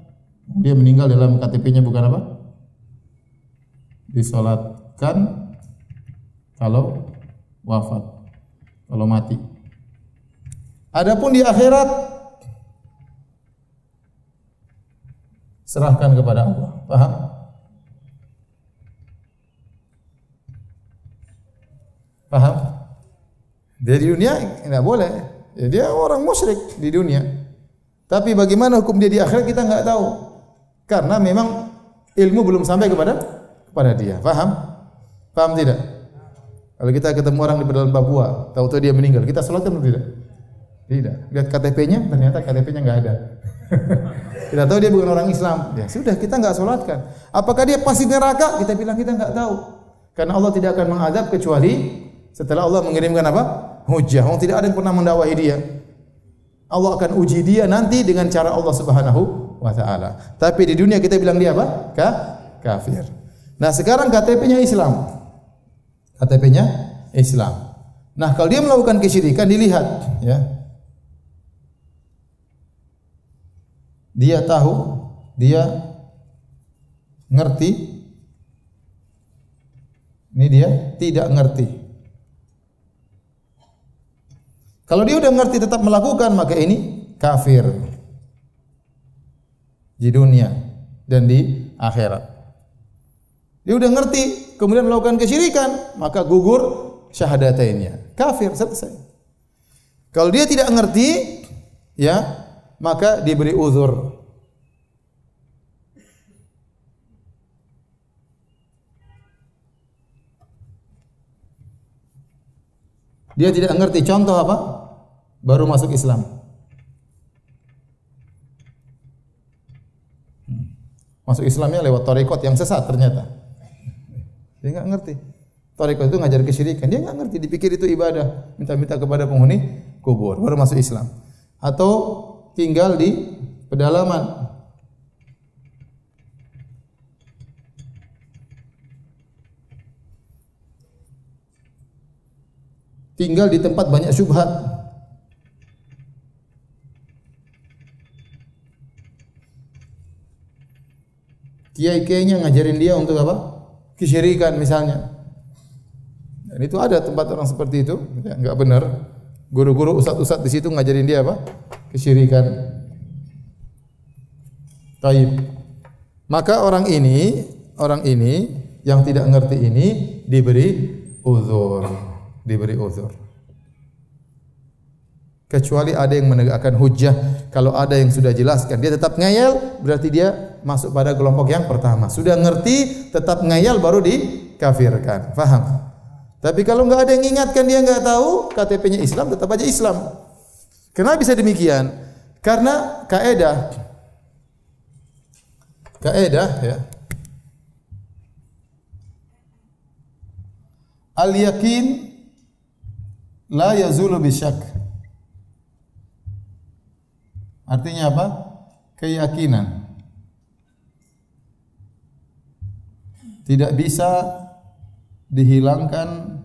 Dia meninggal dalam KTP-nya bukan apa? Disolatkan kalau wafat, kalau mati. Adapun di akhirat serahkan kepada Allah. Paham? Paham? Di dunia tidak boleh. Ya, dia orang musyrik di dunia. Tapi bagaimana hukum dia di akhirat kita enggak tahu. Karena memang ilmu belum sampai kepada dia. Paham? Paham tidak? Kalau kita ketemu orang di pedalaman Papua, tahu-tahu dia meninggal, kita salatkan atau tidak? Tidak. Lihat KTP-nya, ternyata KTP-nya enggak ada. Kita tahu dia bukan orang Islam. Ya sudah, kita enggak salatkan. Apakah dia pasti neraka? Kita bilang kita enggak tahu. Karena Allah tidak akan mengadab kecuali setelah Allah mengirimkan apa? Hujjah. Tidak ada yang pernah mendakwahi dia. Allah akan uji dia nanti dengan cara Allah Subhanahu wa taala. Tapi di dunia kita bilang dia apa? Kafir. Nah, sekarang KTP-nya Islam. KTP-nya Islam. Nah, kalau dia melakukan kesyirikan dilihat, ya. Dia tahu, dia ngerti. Ini dia tidak ngerti. Kalau dia udah ngerti tetap melakukan, maka ini kafir di dunia dan di akhirat. Dia udah ngerti, kemudian melakukan kesyirikan, maka gugur syahadatainnya. Kafir, selesai. Kalau dia tidak ngerti, ya, maka diberi uzur. Dia tidak ngerti, contoh apa? Baru masuk Islam. Masuk Islamnya lewat tarekat yang sesat ternyata. Dia enggak ngerti. Tarekat itu ngajar kesyirikan. Dia enggak ngerti, dipikir itu ibadah, minta-minta kepada penghuni kubur, baru masuk Islam. Atau tinggal di pedalaman. Tinggal di tempat banyak syubhat. Kiai-kiainya ngajarin dia untuk apa? Kesyirikan misalnya. Dan itu ada tempat orang seperti itu, ya, enggak benar. Guru-guru, ustaz-ustaz di situ ngajarin dia apa? Kesyirikan. Taib. Maka orang ini yang tidak ngerti ini diberi uzur. Diberi uzur. Kecuali ada yang menegakkan hujjah. Kalau ada yang sudah jelaskan, dia tetap ngeyel, berarti dia masuk pada kelompok yang pertama. Sudah ngerti, tetap ngeyel, baru dikafirkan. Faham? Tapi kalau enggak ada yang ingatkan, dia enggak tahu, KTP-nya Islam, tetap aja Islam. Kenapa bisa demikian? Karena kaedah ya. Al-yakin la yazulu bisyak. Artinya apa? Keyakinan tidak bisa dihilangkan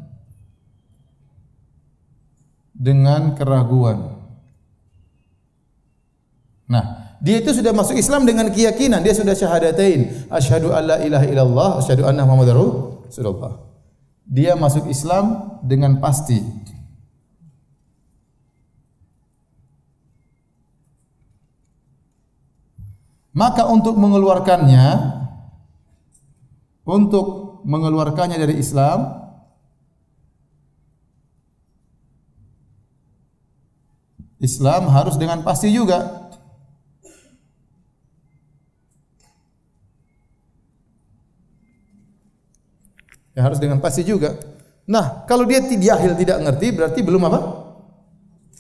dengan keraguan. Nah, dia itu sudah masuk Islam dengan keyakinan, dia sudah syahadatain, asyhadu alla ilaha illallah, asyhadu anna muhammadar rasulullah. Dia masuk Islam dengan pasti. Maka untuk mengeluarkannya dari Islam, Islam harus dengan pasti juga. Ya, harus dengan pasti juga. Nah, kalau dia jahil tidak ngerti, berarti belum apa?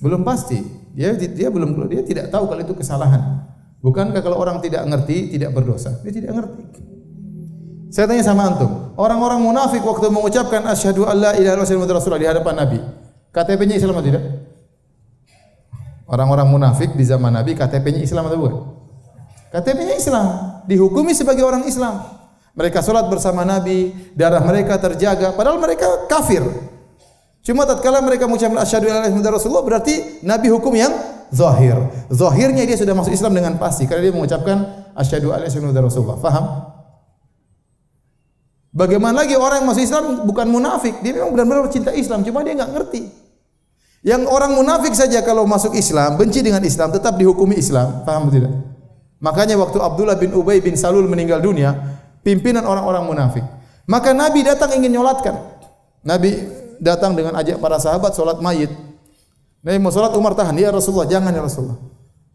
Belum pasti. Dia tidak tahu kalau itu kesalahan. Bukankah kalau orang tidak ngerti tidak berdosa? Dia tidak ngerti. Saya tanya sama antum, orang-orang munafik waktu mengucapkan asyhadu alla ilaha illallah di hadapan Nabi, KTP-nya Islam atau tidak? Orang-orang munafik di zaman Nabi KTP-nya Islam atau bukan? KTP-nya Islam, dihukumi sebagai orang Islam. Mereka salat bersama Nabi, darah mereka terjaga, padahal mereka kafir. Cuma tatkala mereka mengucapkan asyhadu alla ilaha illallah berarti Nabi hukum yang zahir. Zahirnya dia sudah masuk Islam dengan pasti karena dia mengucapkan asyhadu alla ilaha illallah. Faham? Bagaimana lagi orang yang masuk Islam bukan munafik, dia memang benar-benar cinta Islam, cuma dia enggak ngerti. Yang orang munafik saja kalau masuk Islam, benci dengan Islam, tetap dihukumi Islam. Paham tidak? Makanya waktu Abdullah bin Ubay bin Salul meninggal dunia, pimpinan orang-orang munafik. Maka Nabi datang ingin nyolatkan. Nabi datang dengan ajak para sahabat solat mayit. Nabi mau solat, Umar tahan. Ya Rasulullah, jangan ya Rasulullah.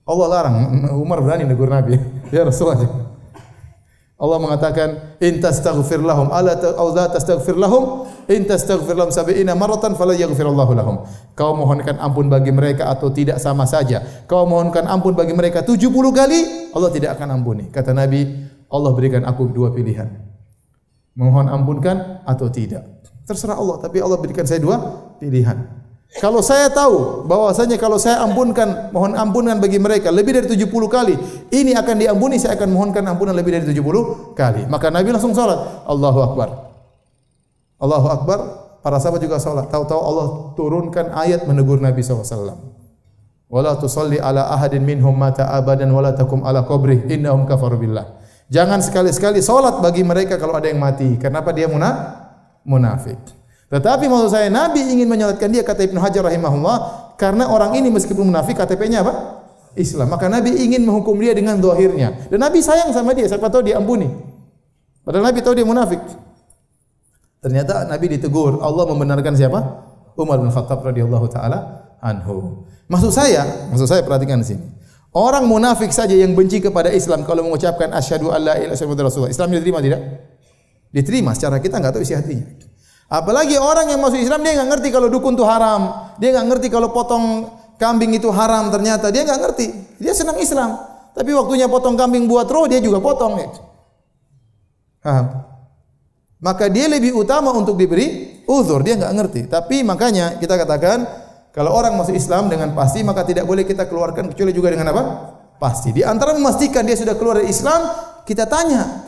Allah larang. Umar berani negur Nabi. Ya Rasulullah. Allah mengatakan, in tastaghfir lahum ala la tastaghfir lahum in tastaghfir lahum 70 marratan fala yaghfirullahu lahum. Kau mohonkan ampun bagi mereka atau tidak sama saja. Kau mohonkan ampun bagi mereka 70 kali, Allah tidak akan ampuni. Kata Nabi, Allah berikan aku dua pilihan. Mohon ampunkan atau tidak. Terserah Allah, tapi Allah berikan saya dua pilihan. Kalau saya tahu bahwasanya kalau saya ampunkan, mohon ampunan bagi mereka lebih dari 70 kali, ini akan diampuni, saya akan mohonkan ampunan lebih dari 70 kali. Maka Nabi langsung salat, Allahu Akbar. Allahu Akbar, para sahabat juga salat. Tahu-tahu Allah turunkan ayat menegur Nabi SAW. Wala tusalli ala ahadin minhum mata abadan wala takum ala qabrih innahum kafaru billah. Jangan sekali-sekali salat bagi mereka kalau ada yang mati. Kenapa dia munafik? Tetapi maksud saya Nabi ingin menyolatkan dia, kata Ibnu Hajar rahimahullah, karena orang ini meskipun munafik KTP-nya apa? Islam. Maka Nabi ingin menghukum dia dengan zahirnya. Dan Nabi sayang sama dia, siapa tahu diampuni. Padahal Nabi tahu dia munafik. Ternyata Nabi ditegur. Allah membenarkan siapa? Umar bin Khattab radhiyallahu taala anhu. Maksud saya perhatikan di sini. Orang munafik saja yang benci kepada Islam kalau mengucapkan asyhadu alla ilaha illallah Rasulullah, Islam diterima tidak? Diterima, secara kita enggak tahu isi hatinya. Apalagi orang yang masuk Islam, dia enggak ngerti kalau dukun itu haram, dia enggak ngerti kalau potong kambing itu haram, ternyata dia enggak ngerti. Dia senang Islam, tapi waktunya potong kambing buat roh dia juga potong. Paham? Maka dia lebih utama untuk diberi uzur, dia enggak ngerti. Tapi makanya kita katakan kalau orang masuk Islam dengan pasti, maka tidak boleh kita keluarkan kecuali juga dengan apa? Pasti. Di antara memastikan dia sudah keluar dari Islam, kita tanya.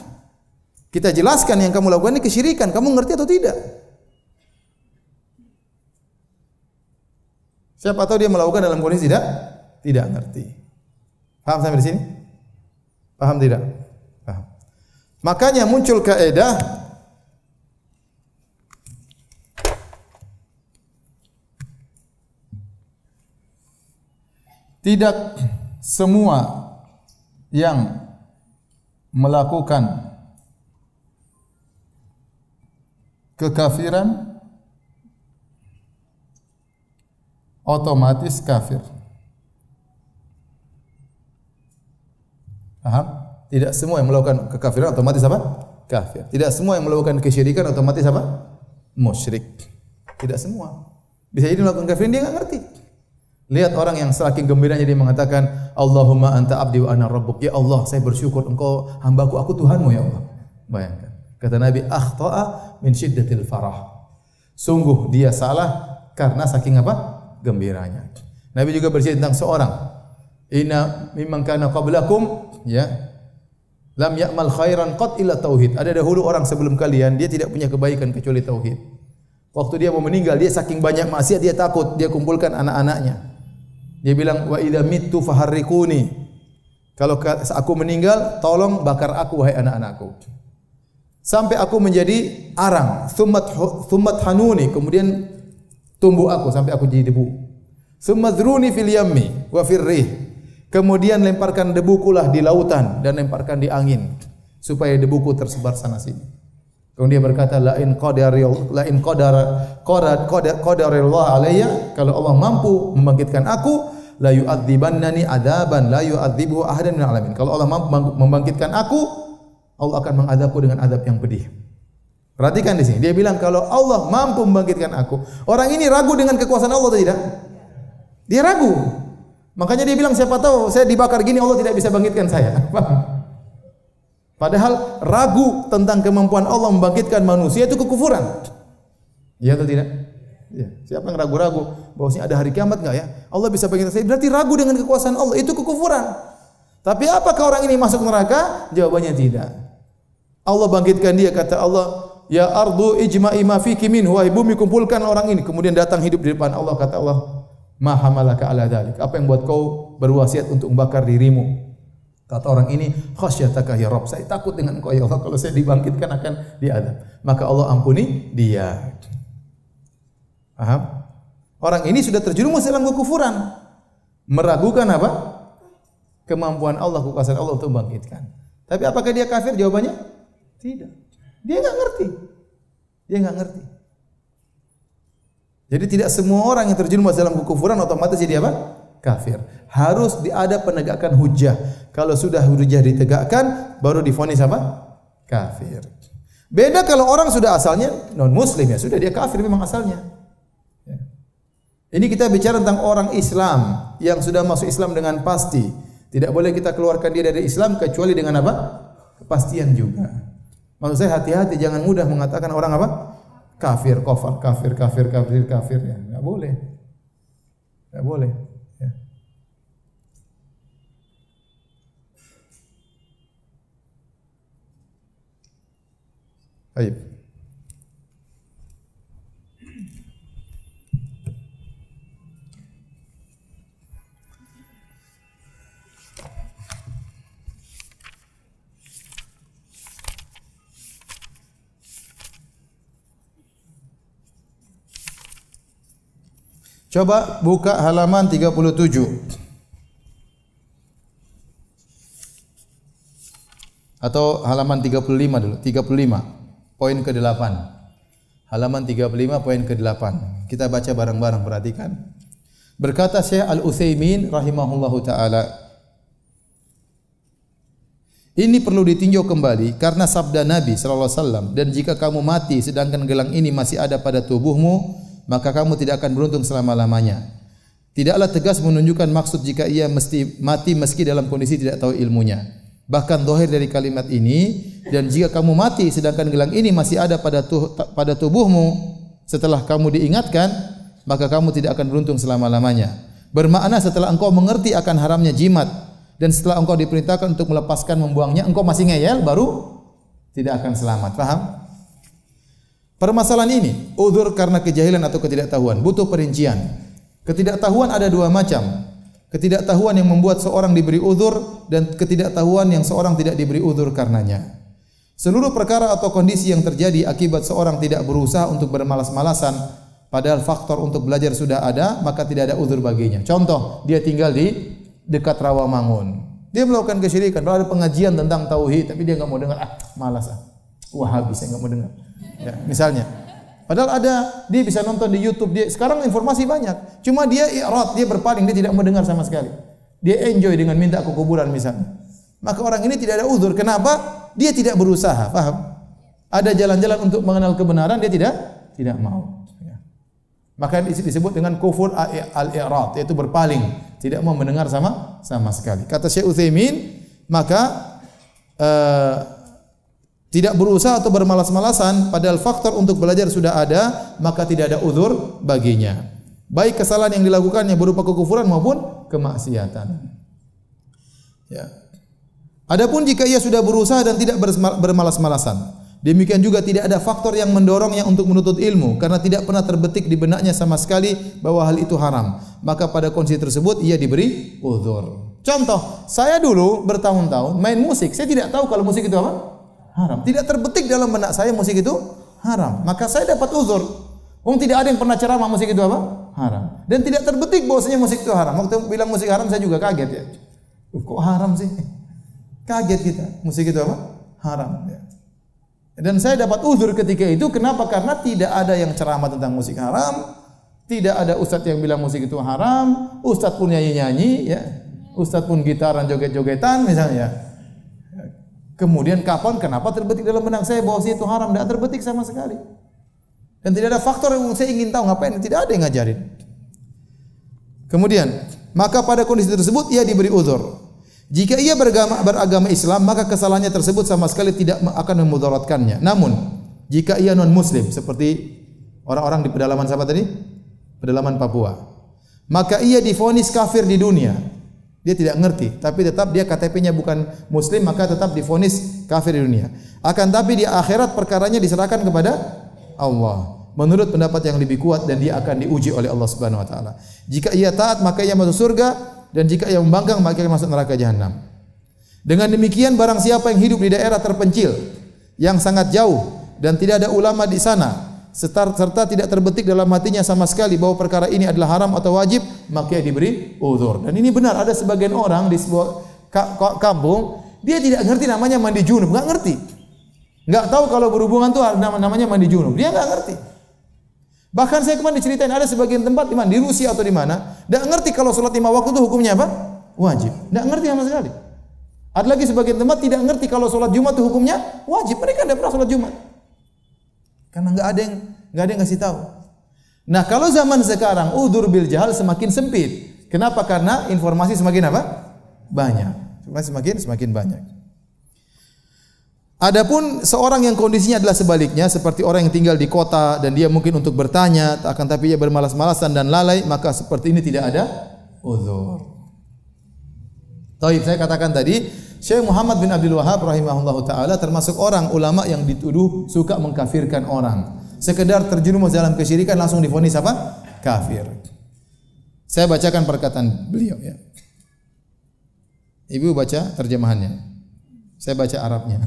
Kita jelaskan yang kamu lakukan ini kesyirikan, kamu ngerti atau tidak? Siapa tahu dia melakukan dalam kondisi tidak ngerti. Paham sampai di sini? Paham tidak? Paham. Makanya muncul kaidah tidak semua yang melakukan kekafiran otomatis kafir. Paham? Tidak semua yang melakukan kekafiran otomatis apa? Kafir. Tidak semua yang melakukan kesyirikan otomatis apa? Musyrik. Tidak semua. Bisa jadi melakukan kekafiran dia enggak ngerti. Lihat orang yang saking gembiranya dia mengatakan, Allahumma anta abdi wa ana rabbuk. Ya Allah, saya bersyukur engkau hambaku, aku Tuhanmu ya Allah. Bayangkan. Kata Nabi, akhta'a min syiddatil farah. Sungguh dia salah karena saking apa? Gembiranya. Nabi juga bercerita tentang seorang, inna mimman kana qablakum, ya, lam ya'mal khairan qat illa tauhid. Ada dahulu orang sebelum kalian, dia tidak punya kebaikan kecuali tauhid. Waktu dia mau meninggal, dia saking banyak maksiat, dia takut, dia kumpulkan anak-anaknya. Dia bilang, wa idza mittu faharriquni. Kalau aku meninggal, tolong bakar aku wahai anak-anakku. Sampai aku menjadi arang, thummat hanuni, kemudian tumbuh aku sampai aku jadi debu. Sumadruni fil yammi wa fir rih. Kemudian lemparkan debukulah di lautan dan lemparkan di angin supaya debuku tersebar sana sini. Kemudian dia berkata, la in qadarallahu alayya, kalau Allah mampu membangkitkan aku, la yu'adzibannani adzaban la yu'adzibu ahadan minal alamin. Kalau Allah mampu membangkitkan aku, Allah akan mengadabku dengan adab yang pedih. Perhatikan di sini. Dia bilang kalau Allah mampu membangkitkan aku. Orang ini ragu dengan kekuasaan Allah atau tidak? Dia ragu. Makanya dia bilang, siapa tahu saya dibakar gini Allah tidak bisa bangkitkan saya. Padahal ragu tentang kemampuan Allah membangkitkan manusia itu kekufuran. Iya atau tidak? Ya. Siapa yang ragu-ragu bahwasanya ada hari kiamat enggak ya? Allah bisa bangkitkan saya. Berarti ragu dengan kekuasaan Allah, itu kekufuran. Tapi apakah orang ini masuk neraka? Jawabannya tidak. Allah bangkitkan dia, kata Allah, ya ardu ijma'i ma fiki min, wahai bumi kumpulkan orang ini. Kemudian datang hidup di depan Allah, kata Allah, ma hamalaka ala dzalik. Apa yang buat kau berwasiat untuk membakar dirimu? Kata orang ini, khasyataka ya Rabb, saya takut dengan Engkau ya Allah, kalau saya dibangkitkan akan diadab. Maka Allah ampuni dia. Paham? Orang ini sudah terjerumus dalam kekufuran. Meragukan apa? Kemampuan Allah, kekuasaan Allah untuk membangkitkan. Tapi apakah dia kafir? Jawabannya tidak. Dia enggak ngerti. Dia enggak ngerti. Jadi tidak semua orang yang terjerumus dalam kekufuran otomatis jadi apa? Kafir. Harus ada penegakan hujjah. Kalau sudah hujjah ditegakkan, baru divonis apa? Kafir. Beda kalau orang sudah asalnya non muslim, ya sudah dia kafir memang asalnya. Ya. Ini kita bicara tentang orang Islam yang sudah masuk Islam dengan pasti. Tidak boleh kita keluarkan dia dari Islam kecuali dengan apa? Kepastian juga. Maksud saya hati-hati, jangan mudah mengatakan orang apa? Kafir, kafir. Ya, enggak boleh. Enggak boleh. Ya. Baik. Coba buka halaman 37. Atau halaman 35 dulu, 35. Poin ke-8. Halaman 35 poin ke-8. Kita baca bareng-bareng, perhatikan. Berkata Syekh Al-Utsaimin rahimahullahu taala, ini perlu ditinjau kembali karena sabda Nabi sallallahu alaihi wasallam, dan jika kamu mati sedangkan gelang ini masih ada pada tubuhmu, maka kamu tidak akan beruntung selama-lamanya. Tidaklah tegas menunjukkan maksud jika ia mesti mati meski dalam kondisi tidak tahu ilmunya. Bahkan zahir dari kalimat ini, dan jika kamu mati sedangkan gelang ini masih ada pada tubuhmu setelah kamu diingatkan, maka kamu tidak akan beruntung selama-lamanya. Bermakna setelah engkau mengerti akan haramnya jimat dan setelah engkau diperintahkan untuk melepaskan membuangnya, engkau masih ngeyel, baru tidak akan selamat. Paham? Permasalahan ini, uzur karena kejahilan atau ketidaktahuan, butuh perincian. Ketidaktahuan ada dua macam. Ketidaktahuan yang membuat seorang diberi uzur dan ketidaktahuan yang seorang tidak diberi uzur karenanya. Seluruh perkara atau kondisi yang terjadi akibat seorang tidak berusaha untuk bermalas-malasan, padahal faktor untuk belajar sudah ada, maka tidak ada uzur baginya. Contoh, dia tinggal di dekat Rawamangun. Dia melakukan kesyirikan, kalau ada pengajian tentang tauhid, tapi dia enggak mau dengar, malas Wahabi, saya enggak mau dengar. Ya, misalnya. Padahal ada, dia bisa nonton di YouTube, dia sekarang informasi banyak. Cuma dia i'rad, dia berpaling, dia tidak mendengar sama sekali. Dia enjoy dengan minta ke kuburan misalnya. Maka orang ini tidak ada uzur. Kenapa? Dia tidak berusaha, paham? Ada jalan-jalan untuk mengenal kebenaran, dia tidak mau. Ya. Maka disebut dengan kufur al-i'rad, yaitu berpaling, tidak mau mendengar sama sekali. Kata Syekh Utsaimin, maka tidak berusaha atau bermalas-malasan, padahal faktor untuk belajar sudah ada, maka tidak ada uzur baginya. Baik kesalahan yang dilakukannya berupa kekufuran maupun kemaksiatan. Ya. Adapun jika ia sudah berusaha dan tidak bermalas-malasan, demikian juga tidak ada faktor yang mendorongnya untuk menuntut ilmu, karena tidak pernah terbetik di benaknya sama sekali bahwa hal itu haram. Maka pada kondisi tersebut ia diberi uzur. Contoh, saya dulu bertahun-tahun main musik, saya tidak tahu kalau musik itu apa? Haram. Tidak terbetik dalam benak saya musik itu haram. Maka saya dapat uzur. Tidak ada yang pernah ceramah musik itu apa? Haram. Dan tidak terbetik bahwasanya musik itu haram. Waktu bilang musik haram saya juga kaget ya. Kok haram sih? Kaget kita. Musik itu apa? Haram. Ya. Dan saya dapat uzur ketika itu. Kenapa? Karena tidak ada yang ceramah tentang musik haram. Tidak ada ustadz yang bilang musik itu haram. Ustadz pun nyanyi-nyanyi. Ya. Ustadz pun gitaran, joget-jogetan misalnya. Kemudian kenapa terbetik dalam benak saya bahwa itu haram? Tidak terbetik sama sekali. Dan tidak ada faktor yang saya ingin tahu ngapain, tidak ada yang ngajarin. Kemudian, maka pada kondisi tersebut ia diberi uzur. Jika ia beragama Islam, maka kesalahannya tersebut sama sekali tidak akan memudaratkannya. Namun, jika ia non muslim seperti orang-orang di pedalaman siapa tadi? Pedalaman Papua. Maka ia divonis kafir di dunia. Dia tidak ngerti, tapi tetap dia KTP-nya bukan muslim, maka tetap divonis kafir di dunia. Akan tapi di akhirat perkaranya diserahkan kepada Allah. Menurut pendapat yang lebih kuat, dan dia akan diuji oleh Allah Subhanahu wa taala. Jika ia taat, maka ia masuk surga, dan jika ia membangkang, maka ia masuk neraka jahanam. Dengan demikian barang siapa yang hidup di daerah terpencil yang sangat jauh dan tidak ada ulama di sana, serta tidak terbetik dalam hatinya sama sekali bahwa perkara ini adalah haram atau wajib, maka dia diberi uzur. Dan ini benar, ada sebagian orang di sebuah kampung, dia tidak ngerti namanya mandi junub, enggak ngerti. Enggak tahu kalau berhubungan itu namanya mandi junub. Dia enggak ngerti. Bahkan saya kemarin diceritain ada sebagian tempat di mana, di Rusia atau di mana, enggak ngerti kalau salat 5 waktu itu hukumnya apa? Wajib. Enggak ngerti sama sekali. Ada lagi sebagian tempat tidak ngerti kalau salat Jumat itu hukumnya wajib. Mereka tidak pernah salat Jumat. Karena nggak ada yang ngasih tahu. Nah, kalau zaman sekarang udzur bil jahal semakin sempit. Kenapa? Karena informasi semakin apa? Banyak. Semakin banyak. Adapun seorang yang kondisinya adalah sebaliknya, seperti orang yang tinggal di kota dan dia mungkin untuk bertanya, akan tapi ia bermalas-malasan dan lalai, maka seperti ini tidak ada udzur. Taib, saya katakan tadi, Syekh Muhammad bin Abdul Wahhab rahimahullahu taala termasuk orang ulama yang dituduh suka mengkafirkan orang. Sekedar terjerumus dalam kesyirikan langsung divonis apa? Kafir. Saya bacakan perkataan beliau ya. Ibu baca terjemahannya. Saya baca Arabnya.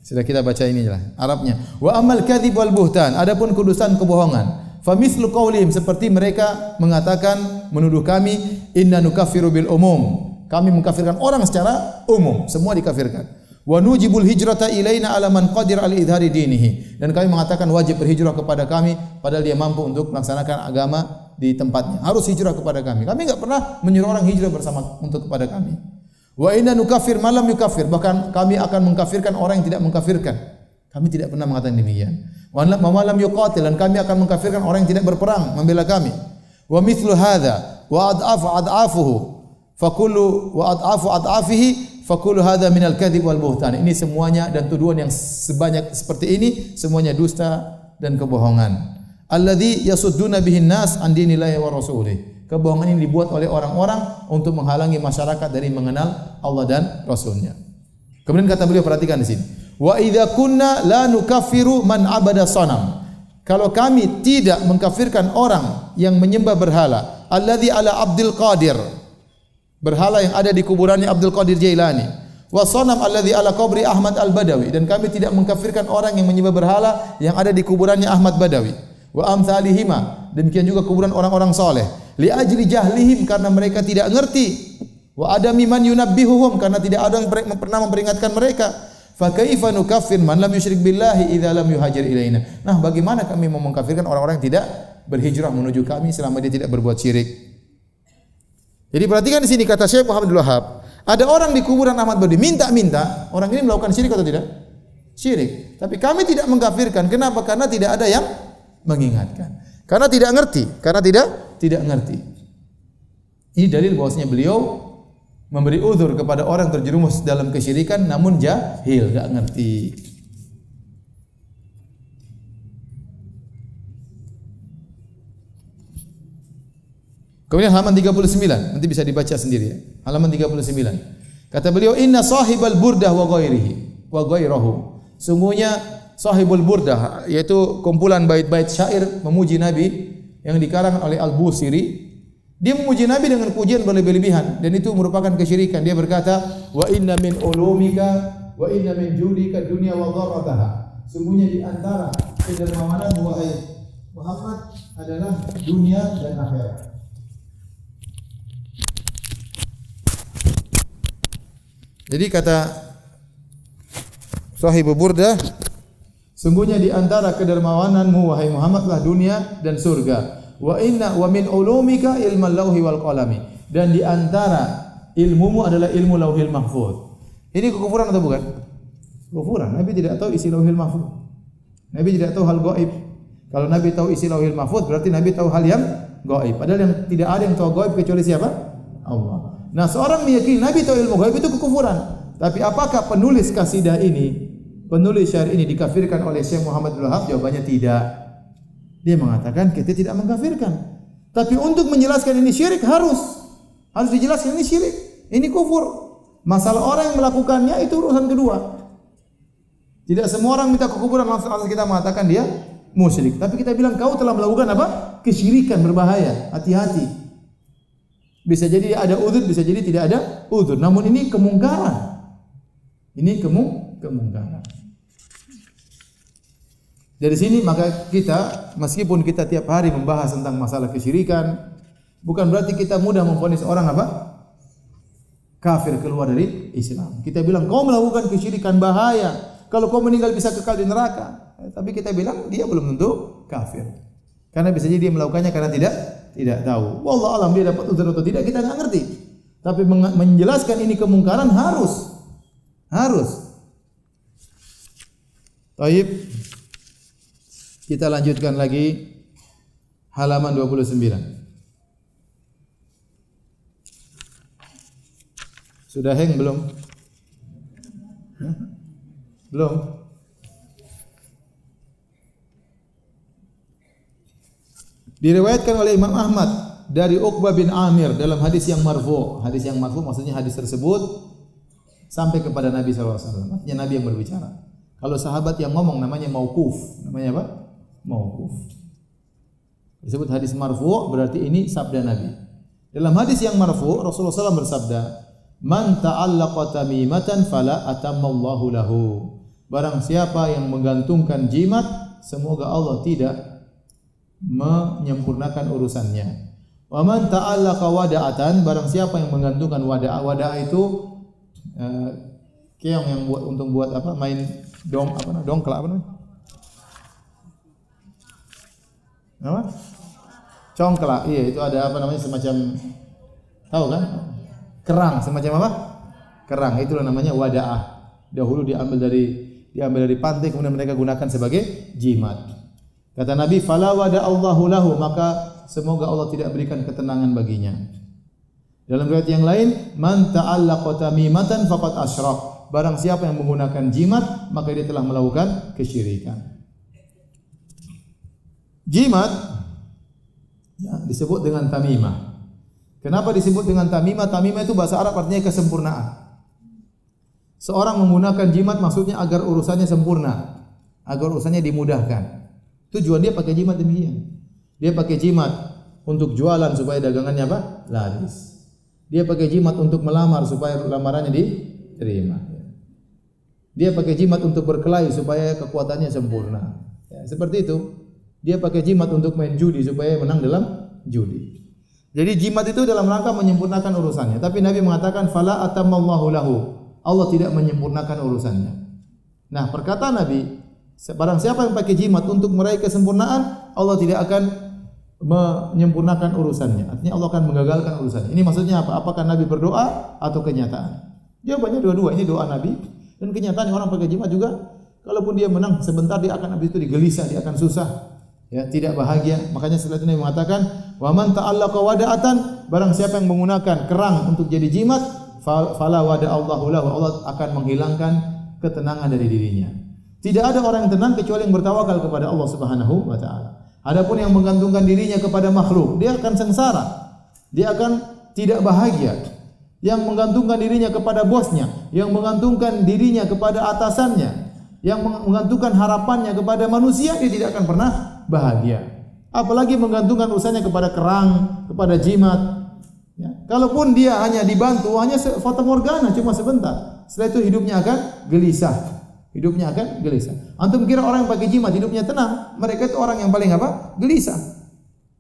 Sudah kita baca ini lah Arabnya. Wa amal kadzib wal buhtan, adapun kudusan kebohongan. Fa mislu qaulihim, seperti mereka mengatakan menuduh kami inna nukaffiru bil umum. Kami mengkafirkan orang secara umum, semua dikafirkan. Wa nujibul hijrata ilaina ala man qadir al idhari dinihi, dan kami mengatakan wajib berhijrah kepada kami padahal dia mampu untuk melaksanakan agama di tempatnya. Harus hijrah kepada kami. Kami enggak pernah menyuruh orang hijrah bersama untuk kepada kami. Wa inna nukaffir malam yukafir, bahkan kami akan mengkafirkan orang yang tidak mengkafirkan. Kami tidak pernah mengatakan demikian. Wa malam yuqatil, dan kami akan mengkafirkan orang yang tidak berperang membela kami. Wa mithlu hadza wa ad'afuhu fakullu wa ad'afihi fakulu hadza minal kadzib wal buhtan. Ini semuanya dan tuduhan yang sebanyak seperti ini semuanya dusta dan kebohongan. Alladzi yasudduna bihin nas an dinillahi wa rasulih. Kebohongan ini dibuat oleh orang-orang untuk menghalangi masyarakat dari mengenal Allah dan Rasulnya. Kemudian kata beliau, perhatikan di sini. Wa idza kunna la nukaffiru man abada sanam. Kalau kami tidak mengkafirkan orang yang menyembah berhala, alladzi ala Abdul Qadir, berhala yang ada di kuburannya Abdul Qadir Jailani, wa sanam alladzi ala qabri Ahmad Al-Badawi, dan kami tidak mengkafirkan orang yang menyembah berhala yang ada di kuburannya Ahmad Badawi, wa amsalihima, demikian juga kuburan orang-orang saleh, li ajli jahlihim, karena mereka tidak ngerti, wa adami man yunabbihuhum, karena tidak ada yang pernah memperingatkan mereka. Fa kaifa nukaffir man lam yusyrik billahi idza lam yuhajir ilaina. Nah, bagaimana kami mau mengkafirkan orang-orang yang tidak berhijrah menuju kami selama dia tidak berbuat syirik? Jadi perhatikan di sini kata Syekh Muhammad bin Wahhab, ada orang di kuburan Ahmad Badawi minta-minta, orang ini melakukan syirik atau tidak? Syirik. Tapi kami tidak mengkafirkan. Kenapa? Karena tidak ada yang mengingatkan. Karena tidak ngerti, tidak ngerti. Ini dalil bahwasanya beliau memberi uzur kepada orang terjerumus dalam kesyirikan namun jahil, enggak ngerti. Kemudian halaman 39, nanti bisa dibaca sendiri ya. Halaman 39. Kata beliau, inna sahibal burdah wa ghairahu. Sungguhnya sahibul burdah, yaitu kumpulan bait-bait syair memuji Nabi yang dikarang oleh Al-Busiri. Dia memuji Nabi dengan pujian berlebih-lebihan dan itu merupakan kesyirikan. Dia berkata, wa inna min ulumika wa inna min judika dunya wa dharrataha. Sungguhnya di antara kedermawananmu wahai Muhammad adalah dunia dan akhirat. Jadi kata Sahibul Burdah, sungguhnya di antara kedermawananmu wahai Muhammad adalah dunia dan surga. Wa inna wa min ulumika ilmal lauhi wal qalami, dan di antara ilmumu adalah ilmu lauhil mahfuz. Ini kekufuran atau bukan? Kekufuran. Nabi tidak tahu isi lauhil mahfuz. Nabi tidak tahu hal gaib. Kalau Nabi tahu isi lauhil mahfuz berarti Nabi tahu hal yang gaib. Padahal yang tidak ada yang tahu gaib kecuali siapa? Allah. Nah, seorang meyakini Nabi tahu ilmu gaib itu kekufuran. Tapi apakah penulis kasidah ini, penulis syair ini dikafirkan oleh Syekh Muhammad bin Wahhab? Jawabannya tidak. Dia mengatakan kita tidak mengkafirkan. Tapi untuk menjelaskan ini syirik harus dijelaskan ini syirik, ini kufur. Masalah orang yang melakukannya itu urusan kedua. Tidak semua orang minta kekufuran langsung kita mengatakan dia musyrik. Tapi kita bilang kau telah melakukan apa? Kesyirikan berbahaya. Hati-hati. Bisa jadi ada uzur, bisa jadi tidak ada uzur. Namun ini kemungkaran. Ini kemungkaran. Dari sini maka kita, meskipun kita tiap hari membahas tentang masalah kesyirikan, bukan berarti kita mudah memvonis orang apa? Kafir, keluar dari Islam. Kita bilang kau melakukan kesyirikan bahaya. Kalau kau meninggal bisa kekal di neraka. Tapi kita bilang dia belum tentu kafir. Karena bisa jadi dia melakukannya karena tidak tahu. Wallah alam dia dapat uzur atau tidak kita enggak ngerti. Tapi menjelaskan ini kemungkaran harus. Taib. Kita lanjutkan lagi halaman 29. Sudah hang belum? Belum? Diriwayatkan oleh Imam Ahmad dari Uqbah bin Amir dalam hadis yang marfu'. Hadis yang marfu' maksudnya hadis tersebut sampai kepada Nabi SAW. Maksudnya Nabi yang berbicara. Kalau sahabat yang ngomong namanya mauquf. Namanya apa? Mauquf. Disebut hadis marfu' berarti ini sabda Nabi. Dalam hadis yang marfu' Rasulullah SAW bersabda, "Man ta'allaqa tamimatan fala atammallahu lahu." Barang siapa yang menggantungkan jimat, semoga Allah tidak menyempurnakan urusannya. Wa man ta'allaqa wada'atan, barang siapa yang menggantungkan wada'a itu keong yang buat untuk buat apa? Main dongklak apa namanya? Apa? Congklak. Iya, itu ada apa namanya semacam tahu kan? Kerang, semacam apa? Kerang, itulah namanya wada'ah. Dahulu diambil dari pantai kemudian mereka gunakan sebagai jimat. Kata Nabi, "Fala wada'allahu lahu," maka semoga Allah tidak berikan ketenangan baginya. Dalam riwayat yang lain, "Man ta'allaqa tamimatan faqad asyrak." Barang siapa yang menggunakan jimat, maka dia telah melakukan kesyirikan. Jimat ya, disebut dengan tamimah. Kenapa disebut dengan tamimah? Tamimah itu bahasa Arab artinya kesempurnaan. Seorang menggunakan jimat maksudnya agar urusannya sempurna, agar urusannya dimudahkan. Tujuan dia pakai jimat demikian. Dia pakai jimat untuk jualan supaya dagangannya apa? Laris. Dia pakai jimat untuk melamar supaya lamarannya diterima. Dia pakai jimat untuk berkelahi supaya kekuatannya sempurna. Ya, seperti itu. Dia pakai jimat untuk main judi supaya menang dalam judi. Jadi jimat itu dalam rangka menyempurnakan urusannya. Tapi Nabi mengatakan fala atammallahu lahu. Allah tidak menyempurnakan urusannya. Nah, perkataan Nabi, barang siapa yang pakai jimat untuk meraih kesempurnaan, Allah tidak akan menyempurnakan urusannya. Artinya Allah akan menggagalkan urusannya. Ini maksudnya apa? Apakah Nabi berdoa atau kenyataan? Jawabannya dua-dua. Ini doa Nabi dan kenyataan orang pakai jimat juga. Kalaupun dia menang sebentar, dia akan habis itu digelisah, dia akan susah. Ya, tidak bahagia. Makanya setelah itu Nabi mengatakan, "Wa man ta'allaqa wada'atan," barang siapa yang menggunakan kerang untuk jadi jimat, fala wada'allahu lahu, Allah akan menghilangkan ketenangan dari dirinya. Tidak ada orang yang tenang kecuali yang bertawakal kepada Allah Subhanahu wa taala. Adapun yang menggantungkan dirinya kepada makhluk, dia akan sengsara. Dia akan tidak bahagia. Yang menggantungkan dirinya kepada bosnya, yang menggantungkan dirinya kepada atasannya, yang menggantungkan harapannya kepada manusia, dia tidak akan pernah bahagia. Apalagi menggantungkan urusannya kepada kerang, kepada jimat. Ya. Kalaupun dia hanya dibantu, hanya fata morgana, cuma sebentar. Setelah itu hidupnya akan gelisah. Hidupnya akan gelisah. Antum kira orang yang pakai jimat hidupnya tenang? Mereka itu orang yang paling apa? Gelisah.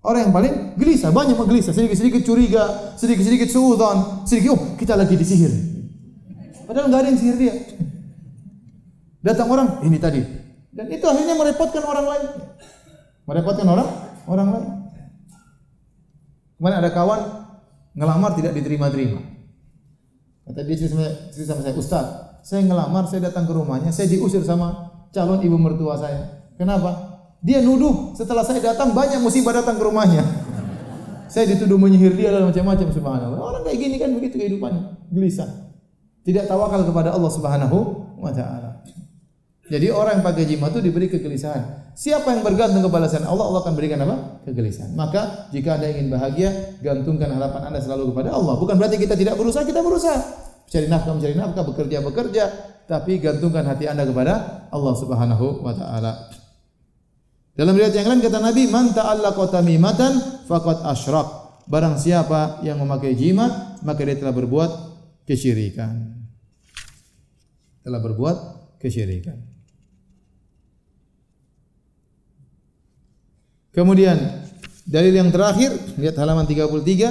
Orang yang paling gelisah, banyak menggelisah, sedikit-sedikit curiga, sedikit-sedikit suudzon, sedikit kita lagi disihir. Padahal enggak ada yang sihir dia. Datang orang, ini tadi. Dan itu akhirnya merepotkan orang lain. Merepotkan orang lain. Kemarin ada kawan ngelamar tidak diterima-terima. Kata dia cerita sama saya, "Ustaz, saya ngelamar, saya datang ke rumahnya, saya diusir sama calon ibu mertua saya. Kenapa? Dia nuduh setelah saya datang banyak musibah datang ke rumahnya. Saya dituduh menyihir dia dan macam-macam, subhanallah." Orang kayak gini kan begitu kehidupannya, gelisah. Tidak tawakal kepada Allah Subhanahu wa taala. Jadi orang yang pakai jimat itu diberi kegelisahan. Siapa yang bergantung kepada Allah, Allah akan berikan apa? Kegelisahan. Maka jika Anda ingin bahagia, gantungkan harapan Anda selalu kepada Allah. Bukan berarti kita tidak berusaha, kita berusaha. Mencari nafkah, bekerja, tapi gantungkan hati Anda kepada Allah Subhanahu wa taala. Dalam riwayat yang lain kata Nabi, "Man ta'allaqa tamimatan faqad asyrak." Barang siapa yang memakai jimat, maka dia telah berbuat kesyirikan. Telah berbuat kesyirikan. Kemudian dalil yang terakhir, lihat halaman 33.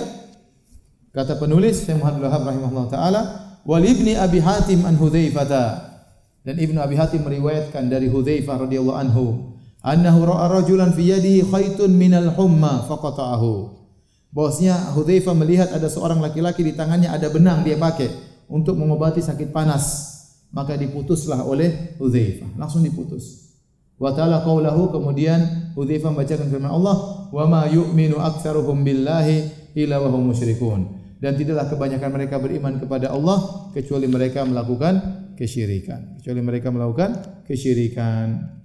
Kata penulis Syekh Muhammad Wahab rahimahullah taala, "Wal ibni Abi Hatim an Hudzaifah." Dan Ibnu Abi Hatim meriwayatkan dari Hudzaifah radhiyallahu anhu, annahu ra'a rajulan fi yadihi khaitun minal humma faqata'ahu. Bahwasanya Hudzaifah melihat ada seorang laki-laki di tangannya ada benang dia pakai untuk mengobati sakit panas. Maka diputuslah oleh Hudzaifah, langsung diputus. Wa ta'ala qaulahu, kemudian Hudzaifah membacakan firman Allah, "Wa ma yu'minu aktsaruhum billahi illa wa hum musyrikun." Dan tidaklah kebanyakan mereka beriman kepada Allah kecuali mereka melakukan kesyirikan. Kecuali mereka melakukan kesyirikan.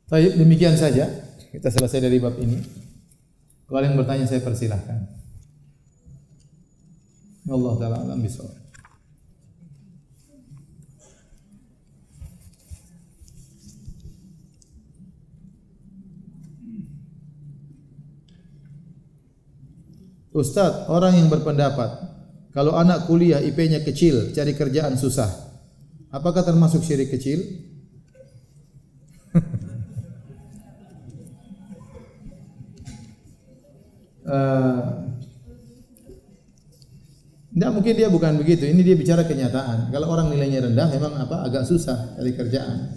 Baik, demikian saja. Kita selesai dari bab ini. Kalau yang bertanya saya persilahkan. Allah taala alam bisawab. Ustaz, orang yang berpendapat kalau anak kuliah IP-nya kecil, cari kerjaan susah, apakah termasuk syirik kecil? Tidak, mungkin dia bukan begitu. Ini dia bicara kenyataan. Kalau orang nilainya rendah, memang agak susah cari kerjaan.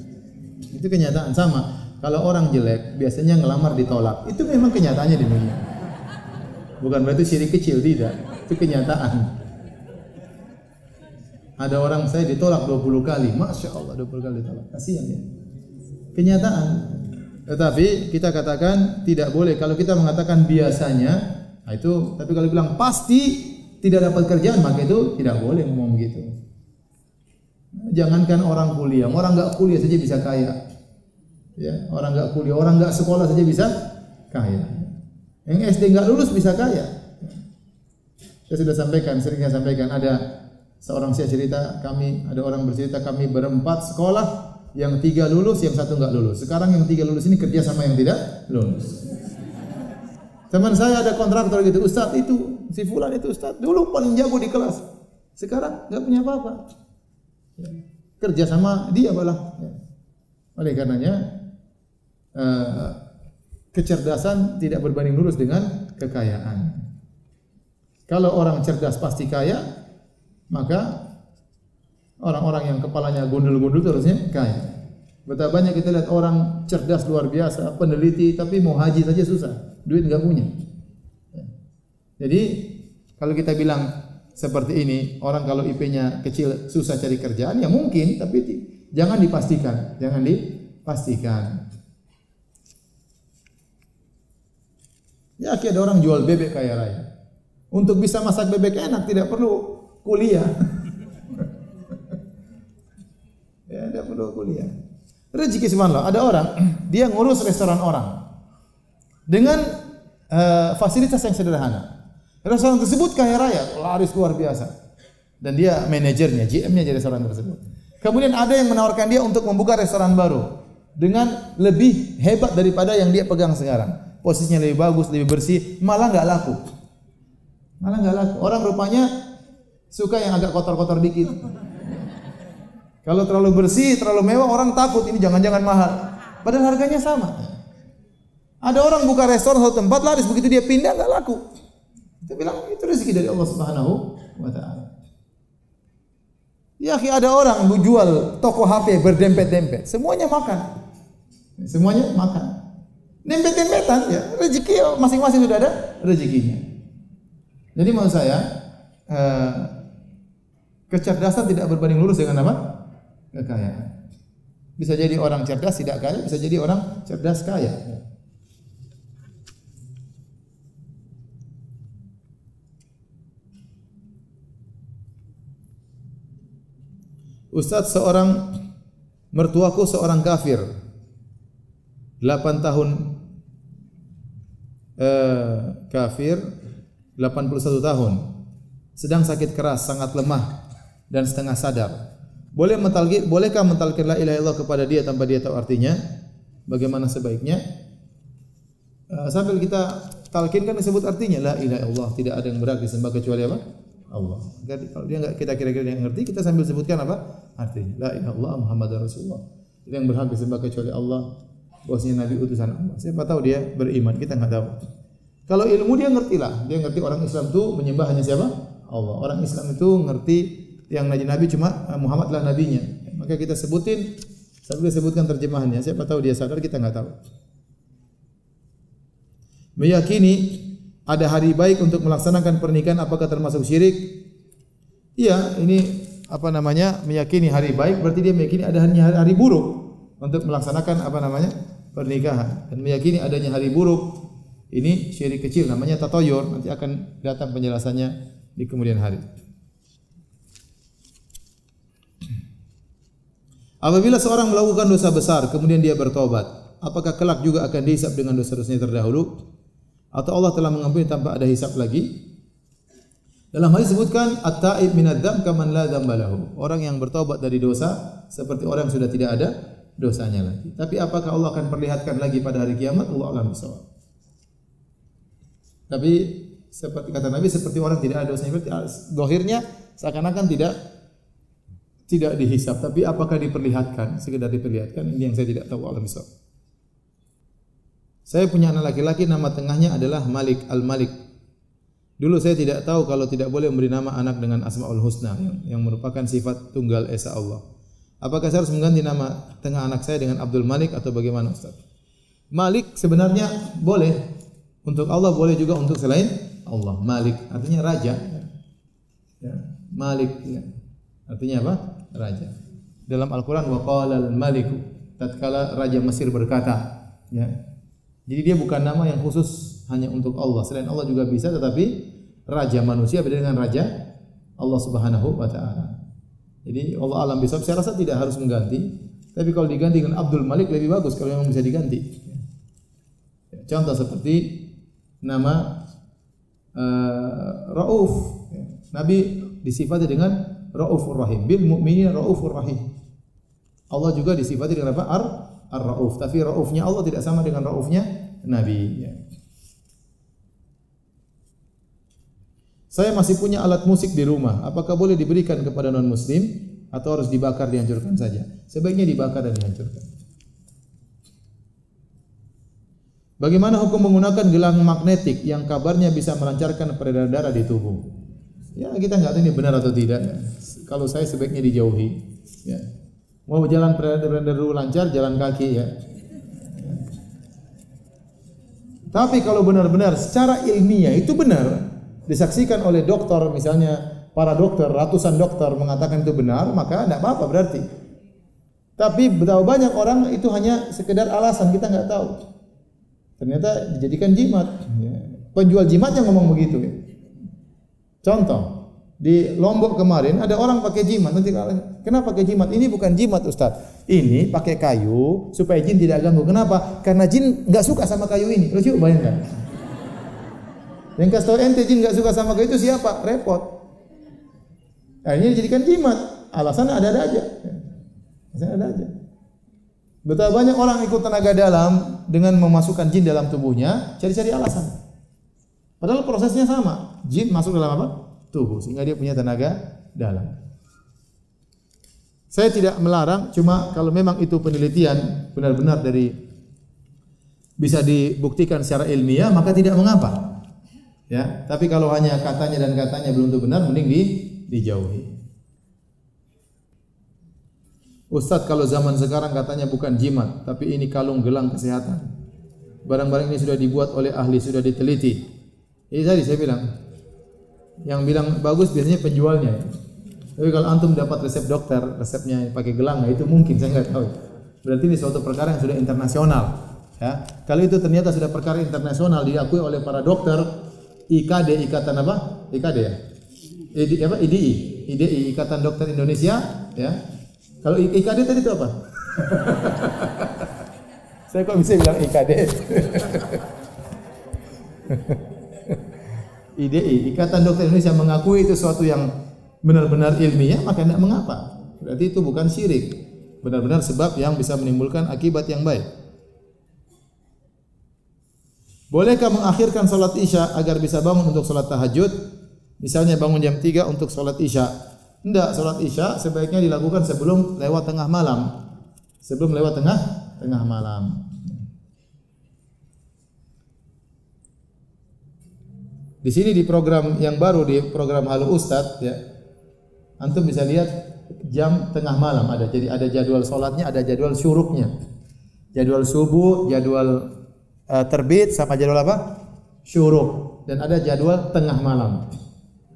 Itu kenyataan. Sama. Kalau orang jelek, biasanya ngelamar ditolak. Itu memang kenyataannya di dunia. Bukan berarti syirik kecil, tidak. Itu kenyataan. Ada orang saya ditolak 20 kali. Masya Allah, 20 kali ditolak. Kasihan ya. Kenyataan. Tetapi kita katakan tidak boleh. Kalau kita mengatakan biasanya, nah itu. Tapi kalau bilang pasti tidak dapat kerjaan, maka itu tidak boleh ngomong begitu. Jangankan orang kuliah, orang nggak kuliah saja bisa kaya. Ya, orang nggak kuliah, orang nggak sekolah saja bisa kaya. Yang SD nggak lulus bisa kaya. Saya sudah sampaikan, sering saya sampaikan. Ada seorang saya cerita, ada orang bercerita kami berempat sekolah. Yang 3 lulus, yang 1 enggak lulus. Sekarang yang 3 lulus ini kerja sama yang tidak lulus. Teman saya ada kontraktor gitu, Ustaz itu, si fulan itu Ustaz, dulu paling jago di kelas. Sekarang enggak punya apa-apa. Kerja sama dia malah. Oleh karenanya kecerdasan tidak berbanding lurus dengan kekayaan. Kalau orang cerdas pasti kaya, maka orang-orang yang kepalanya gundul-gundul harusnya kaya. Betapa banyak kita lihat orang cerdas luar biasa, peneliti, tapi mau haji saja susah, duit enggak punya. Jadi kalau kita bilang seperti ini, orang kalau IP-nya kecil susah cari kerjaan, ya mungkin, tapi jangan dipastikan, jangan dipastikan. Ya, ada orang jual bebek kaya raya. Untuk bisa masak bebek enak tidak perlu kuliah. Ya, tidak perlu kuliah. Rezeki subhanallah. Ada orang, dia ngurus restoran orang dengan fasilitas yang sederhana. Restoran tersebut kaya raya, laris luar biasa. Dan dia manajernya, GM-nya di restoran tersebut. Kemudian ada yang menawarkan dia untuk membuka restoran baru dengan lebih hebat daripada yang dia pegang sekarang. Posisinya lebih bagus, lebih bersih, malah nggak laku. Malah nggak laku. Orang rupanya suka yang agak kotor-kotor dikit. Kalau terlalu bersih, terlalu mewah, orang takut ini jangan-jangan mahal. Padahal harganya sama. Ada orang buka restoran satu tempat laris, begitu dia pindah nggak laku. Kita bilang itu rezeki dari Allah Subhanahu wa taala. Ya, ada orang jual toko HP berdempet-dempet, semuanya makan. Semuanya makan. Dempet-dempetan ya, rezeki masing-masing sudah ada rezekinya. Jadi maksud saya kecerdasan tidak berbanding lurus dengan apa? Kekayaan. Bisa jadi orang cerdas tidak kaya, bisa jadi orang cerdas kaya. Ustaz, seorang mertuaku seorang kafir. 8 tahun kafir, 81 tahun. Sedang sakit keras, sangat lemah dan setengah sadar. Bolehkah mentalqin la ilaha illallah kepada dia tanpa dia tahu artinya? Bagaimana sebaiknya? Sambil kita talqin kan disebut artinya la ilaha illallah, tidak ada yang berhak disembah kecuali apa? Allah. Jadi kalau dia enggak kita kira-kira yang ngerti, kita sambil sebutkan apa? Artinya la ilaha illallah Muhammadar Rasulullah. Tidak yang berhak disembah kecuali Allah, bahwasanya nabi utusan Allah. Siapa tahu dia beriman, kita enggak tahu. Kalau ilmu dia ngertilah, dia ngerti orang Islam itu menyembah hanya siapa? Allah. Orang Islam itu ngerti yang nabi cuma Muhammad lah nabinya. Maka kita sebutin, sambil sebutkan terjemahannya. Siapa tahu dia sadar, kita enggak tahu. Meyakini ada hari baik untuk melaksanakan pernikahan, apakah termasuk syirik? Iya, ini apa namanya? Meyakini hari baik berarti dia meyakini ada hari buruk untuk melaksanakan apa namanya? Pernikahan. Dan meyakini adanya hari buruk ini syirik kecil, namanya tatoyur. Nanti akan datang penjelasannya di kemudian hari. Apabila seorang melakukan dosa besar kemudian dia bertobat, apakah kelak juga akan dihisab dengan dosa-dosanya terdahulu? Atau Allah telah mengampuni tanpa ada hisab lagi? Dalam hadis disebutkan at-taib minadz-dzamb kaman la dzamba lahu. Orang yang bertobat dari dosa seperti orang yang sudah tidak ada dosanya lagi. Tapi apakah Allah akan perlihatkan lagi pada hari kiamat? Allah alam bisawab. Tapi seperti kata Nabi, seperti orang tidak ada dosanya, berarti zahirnya seakan-akan tidak dihisab. Tapi apakah diperlihatkan? Sekedar diperlihatkan, ini yang saya tidak tahu, alam bisawab. Saya punya anak laki-laki, nama tengahnya adalah Malik, Al-Malik. Dulu saya tidak tahu kalau tidak boleh memberi nama anak dengan Asmaul Husna yang merupakan sifat tunggal esa Allah. Apakah saya harus mengganti nama tengah anak saya dengan Abdul Malik atau bagaimana, Ustaz? Malik sebenarnya boleh untuk Allah, boleh juga untuk selain Allah. Malik artinya raja. Ya. Malik ya. Artinya apa? Raja. Dalam Al-Qur'an wa qala al-maliku, tatkala raja Mesir berkata, ya. Jadi dia bukan nama yang khusus hanya untuk Allah. Selain Allah juga bisa, tetapi raja manusia beda dengan raja Allah Subhanahu wa taala. Jadi Allah alam bisawab, saya rasa tidak harus mengganti. Tapi kalau diganti dengan Abdul Malik lebih bagus kalau memang bisa diganti. Contoh seperti nama Rauf. Nabi disifati dengan Raufur Rahim. Bil mu'minin Raufur Rahim. Allah juga disifati dengan apa? Ar-Rauf. Tapi Raufnya Allah tidak sama dengan Raufnya Nabi. Saya masih punya alat musik di rumah. Apakah boleh diberikan kepada non-muslim atau harus dibakar, dihancurkan saja? Sebaiknya dibakar dan dihancurkan. Bagaimana hukum menggunakan gelang magnetik yang kabarnya bisa melancarkan peredaran darah di tubuh? Ya, kita nggak tahu ini benar atau tidak. Kalau saya sebaiknya dijauhi. Ya. Mau jalan peredaran darah lancar, jalan kaki ya. Tapi kalau benar-benar secara ilmiah itu benar, disaksikan oleh dokter, misalnya para dokter, ratusan dokter mengatakan itu benar, maka tidak apa-apa berarti. Tapi betapa banyak orang itu hanya sekedar alasan, kita nggak tahu. Ternyata dijadikan jimat. Penjual jimat yang ngomong begitu. Contoh, di Lombok kemarin ada orang pakai jimat. Nanti kenapa pakai jimat? Ini bukan jimat, Ustaz. Ini pakai kayu supaya jin tidak ganggu. Kenapa? Karena jin nggak suka sama kayu ini. Lo coba bayangkan. Yang kasih tahu ente jin nggak suka sama kayu itu siapa? Repot. Akhirnya dijadikan jimat. Alasannya ada-ada aja. Alasannya ada aja. Betapa banyak orang ikut tenaga dalam dengan memasukkan jin dalam tubuhnya, cari-cari alasan. Padahal prosesnya sama. Jin masuk dalam apa? Tubuh, sehingga dia punya tenaga dalam. Saya tidak melarang, cuma kalau memang itu penelitian benar-benar dari bisa dibuktikan secara ilmiah, maka tidak mengapa. Ya, tapi kalau hanya katanya dan katanya belum tentu benar, mending dijauhi. Ustadz, kalau zaman sekarang katanya bukan jimat, tapi ini kalung gelang kesehatan. Barang-barang ini sudah dibuat oleh ahli, sudah diteliti. Ini tadi saya bilang, yang bilang bagus biasanya penjualnya. Tapi kalau antum dapat resep dokter, resepnya pakai gelang, itu mungkin, saya nggak tahu. Berarti ini suatu perkara yang sudah internasional. Ya, kalau itu ternyata sudah perkara internasional diakui oleh para dokter, IKD, ikatan apa? IKD ya? IDI, Ikatan Dokter Indonesia. Ya. Kalau IKD tadi itu apa? Saya kok bisa bilang IKD? IDI, Ikatan Dokter Indonesia mengakui itu suatu yang benar-benar ilmiah, maka tidak mengapa. Berarti itu bukan syirik. Benar-benar sebab yang bisa menimbulkan akibat yang baik. Bolehkah mengakhirkan salat Isya agar bisa bangun untuk salat tahajud? Misalnya bangun jam 3 untuk salat Isya. Tidak, salat Isya sebaiknya dilakukan sebelum lewat tengah malam. Sebelum lewat tengah malam. Di sini di program yang baru, di program Halo Ustadz ya, antum bisa lihat jam tengah malam ada. Jadi ada jadwal salatnya, ada jadwal syuruknya. Jadwal subuh, jadwal terbit sama jadwal apa? Syuruk. Dan ada jadwal tengah malam.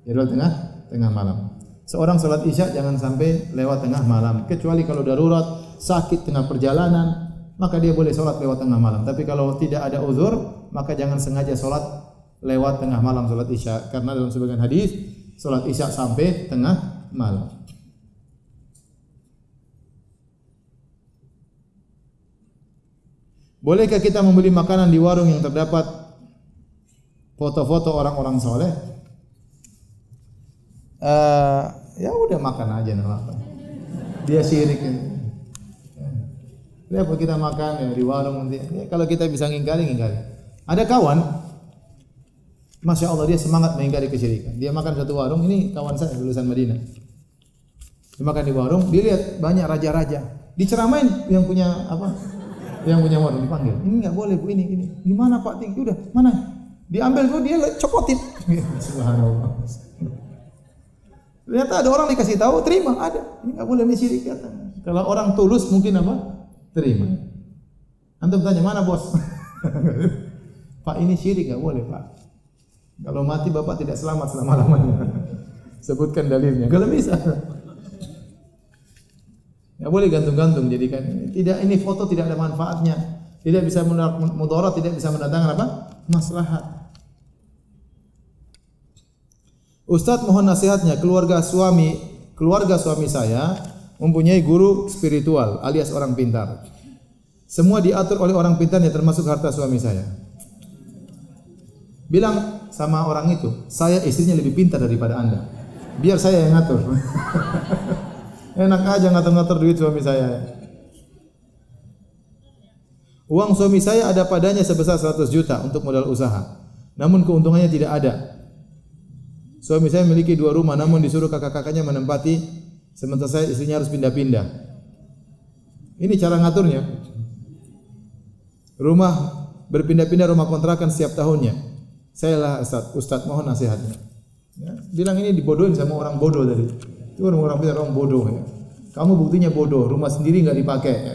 Jadwal tengah malam. Seorang salat Isya jangan sampai lewat tengah malam, kecuali kalau darurat, sakit tengah perjalanan, maka dia boleh salat lewat tengah malam. Tapi kalau tidak ada uzur, maka jangan sengaja salat lewat tengah malam salat Isya, karena dalam sebagian hadis salat Isya sampai tengah malam. Bolehkah kita membeli makanan di warung yang terdapat foto-foto orang-orang soleh? Ya udah makan aja apa. Dia syirik. Lihat kita makan ya di warung nanti. Ya, kalau kita bisa ngingkari. Ada kawan, Masya Allah dia semangat mengingkari kesyirikan. Dia makan satu warung, ini kawan saya lulusan Madinah. Dia makan di warung, dia lihat banyak raja-raja. Diceramain yang punya apa? Yang punya warung dipanggil. Ini enggak boleh Bu, ini. Gimana Pak Ting? Udah, mana? Diambil tuh dia copotin. Subhanallah. Ternyata ada orang dikasih tahu, terima, ada. Ini enggak boleh, ini syirik kata. Kalau orang tulus mungkin apa? Terima. Antum tanya, mana bos? Pak, ini syirik, enggak boleh Pak. Kalau mati Bapak tidak selamat selama-lamanya. Sebutkan dalilnya. Kalau bisa. Enggak boleh gantung-gantung, jadikan tidak, ini foto tidak ada manfaatnya. Tidak bisa mudarat, tidak bisa mendatangkan apa? Maslahat. Ustaz mohon nasihatnya, keluarga suami saya mempunyai guru spiritual alias orang pintar. Semua diatur oleh orang pintarnya termasuk harta suami saya. Bilang sama orang itu, saya istrinya lebih pintar daripada Anda. Biar saya yang ngatur. Enak aja ngatur-ngatur duit suami saya. Uang suami saya ada padanya sebesar 100 juta untuk modal usaha. Namun keuntungannya tidak ada. Suami saya memiliki 2 rumah, namun disuruh kakak-kakaknya menempati, sementara saya istrinya harus pindah-pindah. Ini cara ngaturnya. Rumah berpindah-pindah, rumah kontrakan setiap tahunnya. Saya lah Ustaz mohon nasihatnya. Ya, bilang ini dibodohin sama orang bodoh tadi. Itu orang pintar, orang bodoh. Ya. Kamu buktinya bodoh, rumah sendiri nggak dipakai. Ya.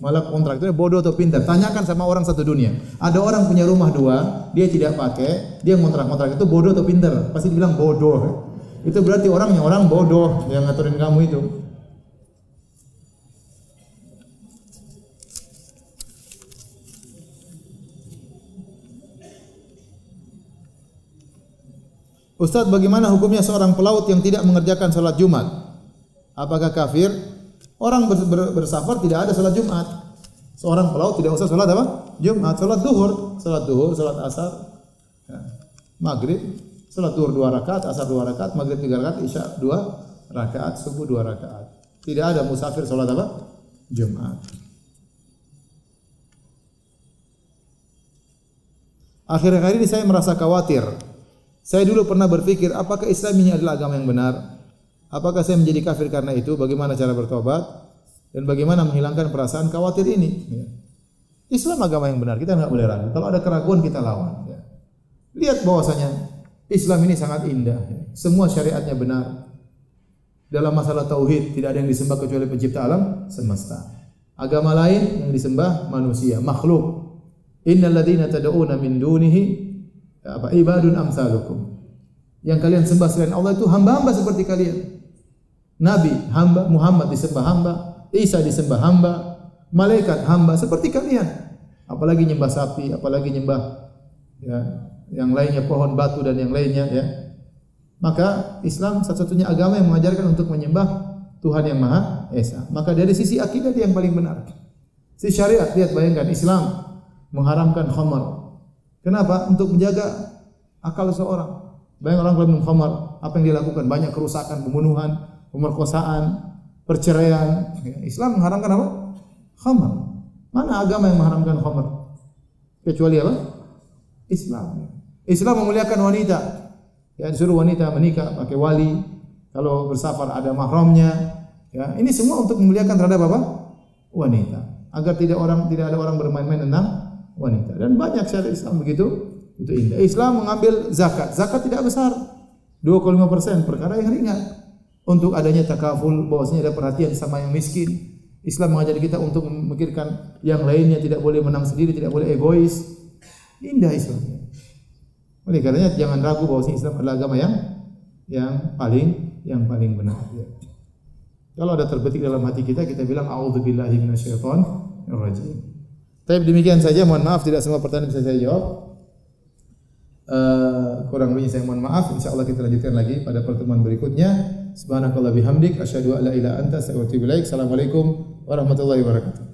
Malah kontrak itu bodoh atau pintar. Tanyakan sama orang satu dunia. Ada orang punya rumah 2, dia tidak pakai, dia kontrak-kontrak, itu bodoh atau pintar? Pasti dibilang bodoh. Itu berarti orang bodoh yang ngaturin kamu itu. Ustaz, bagaimana hukumnya seorang pelaut yang tidak mengerjakan salat Jumat? Apakah kafir? Orang bersafar tidak ada salat Jumat. Seorang pelaut tidak usah salat apa? Jumat, salat duhur, salat asar, ya. Maghrib, salat duhur 2 rakaat, asar 2 rakaat, maghrib 3 rakaat, isya 2 rakaat, subuh 2 rakaat. Tidak ada musafir salat apa? Jumat. Akhir-akhir ini saya merasa khawatir. Saya dulu pernah berpikir, apakah Islam ini adalah agama yang benar? Apakah saya menjadi kafir karena itu? Bagaimana cara bertobat? Dan bagaimana menghilangkan perasaan khawatir ini? Ya. Islam agama yang benar, kita nggak boleh ragu. Kalau ada keraguan kita lawan. Ya. Lihat bahwasanya Islam ini sangat indah. Ya. Semua syariatnya benar. Dalam masalah tauhid tidak ada yang disembah kecuali pencipta alam semesta. Agama lain yang disembah manusia, makhluk. Innal ladzina tad'una min dunihi ibadun amsalukum. Yang kalian sembah selain Allah itu hamba-hamba seperti kalian. Nabi hamba, Muhammad disembah hamba, Isa disembah hamba, malaikat hamba seperti kalian. Apalagi nyembah sapi, apalagi nyembah ya, yang lainnya, pohon, batu dan yang lainnya ya. Maka Islam satu-satunya agama yang mengajarkan untuk menyembah Tuhan yang Maha Esa. Maka dari sisi akidah dia yang paling benar. Sisi syariat, lihat bayangkan Islam mengharamkan khamar. Kenapa? Untuk menjaga akal seorang. Banyak orang kalau minum khamar, apa yang dilakukan? Banyak kerusakan, pembunuhan, pemerkosaan, perceraian. Islam mengharamkan apa? Khamar. Mana agama yang mengharamkan khamar? Kecuali apa? Islam. Islam memuliakan wanita. Ya, disuruh wanita menikah pakai wali. Kalau bersafar ada mahramnya. Ya, ini semua untuk memuliakan terhadap apa? Wanita. Agar tidak ada orang bermain-main tentang wanita. Dan banyak syariat Islam begitu. Itu indah. Islam mengambil zakat. Zakat tidak besar. 2,5% perkara yang ringan. untuk adanya takaful, bahwasanya ada perhatian sama yang miskin. Islam mengajari kita untuk memikirkan yang lainnya, tidak boleh menang sendiri, tidak boleh egois. Indah Islam. Oleh karenanya jangan ragu bahwasanya Islam adalah agama yang paling benar. Ya. Kalau ada terbetik dalam hati kita, kita bilang a'udzubillahi minasyaitonir rajim. Tapi demikian saja, mohon maaf tidak semua pertanyaan bisa saya jawab. Kurang lebihnya saya mohon maaf. Insyaallah kita lanjutkan lagi pada pertemuan berikutnya. Subhanakallah bihamdik asyhadu an la ilaha illa anta astaghfiruka wa atubu ilaik. Assalamualaikum warahmatullahi wabarakatuh.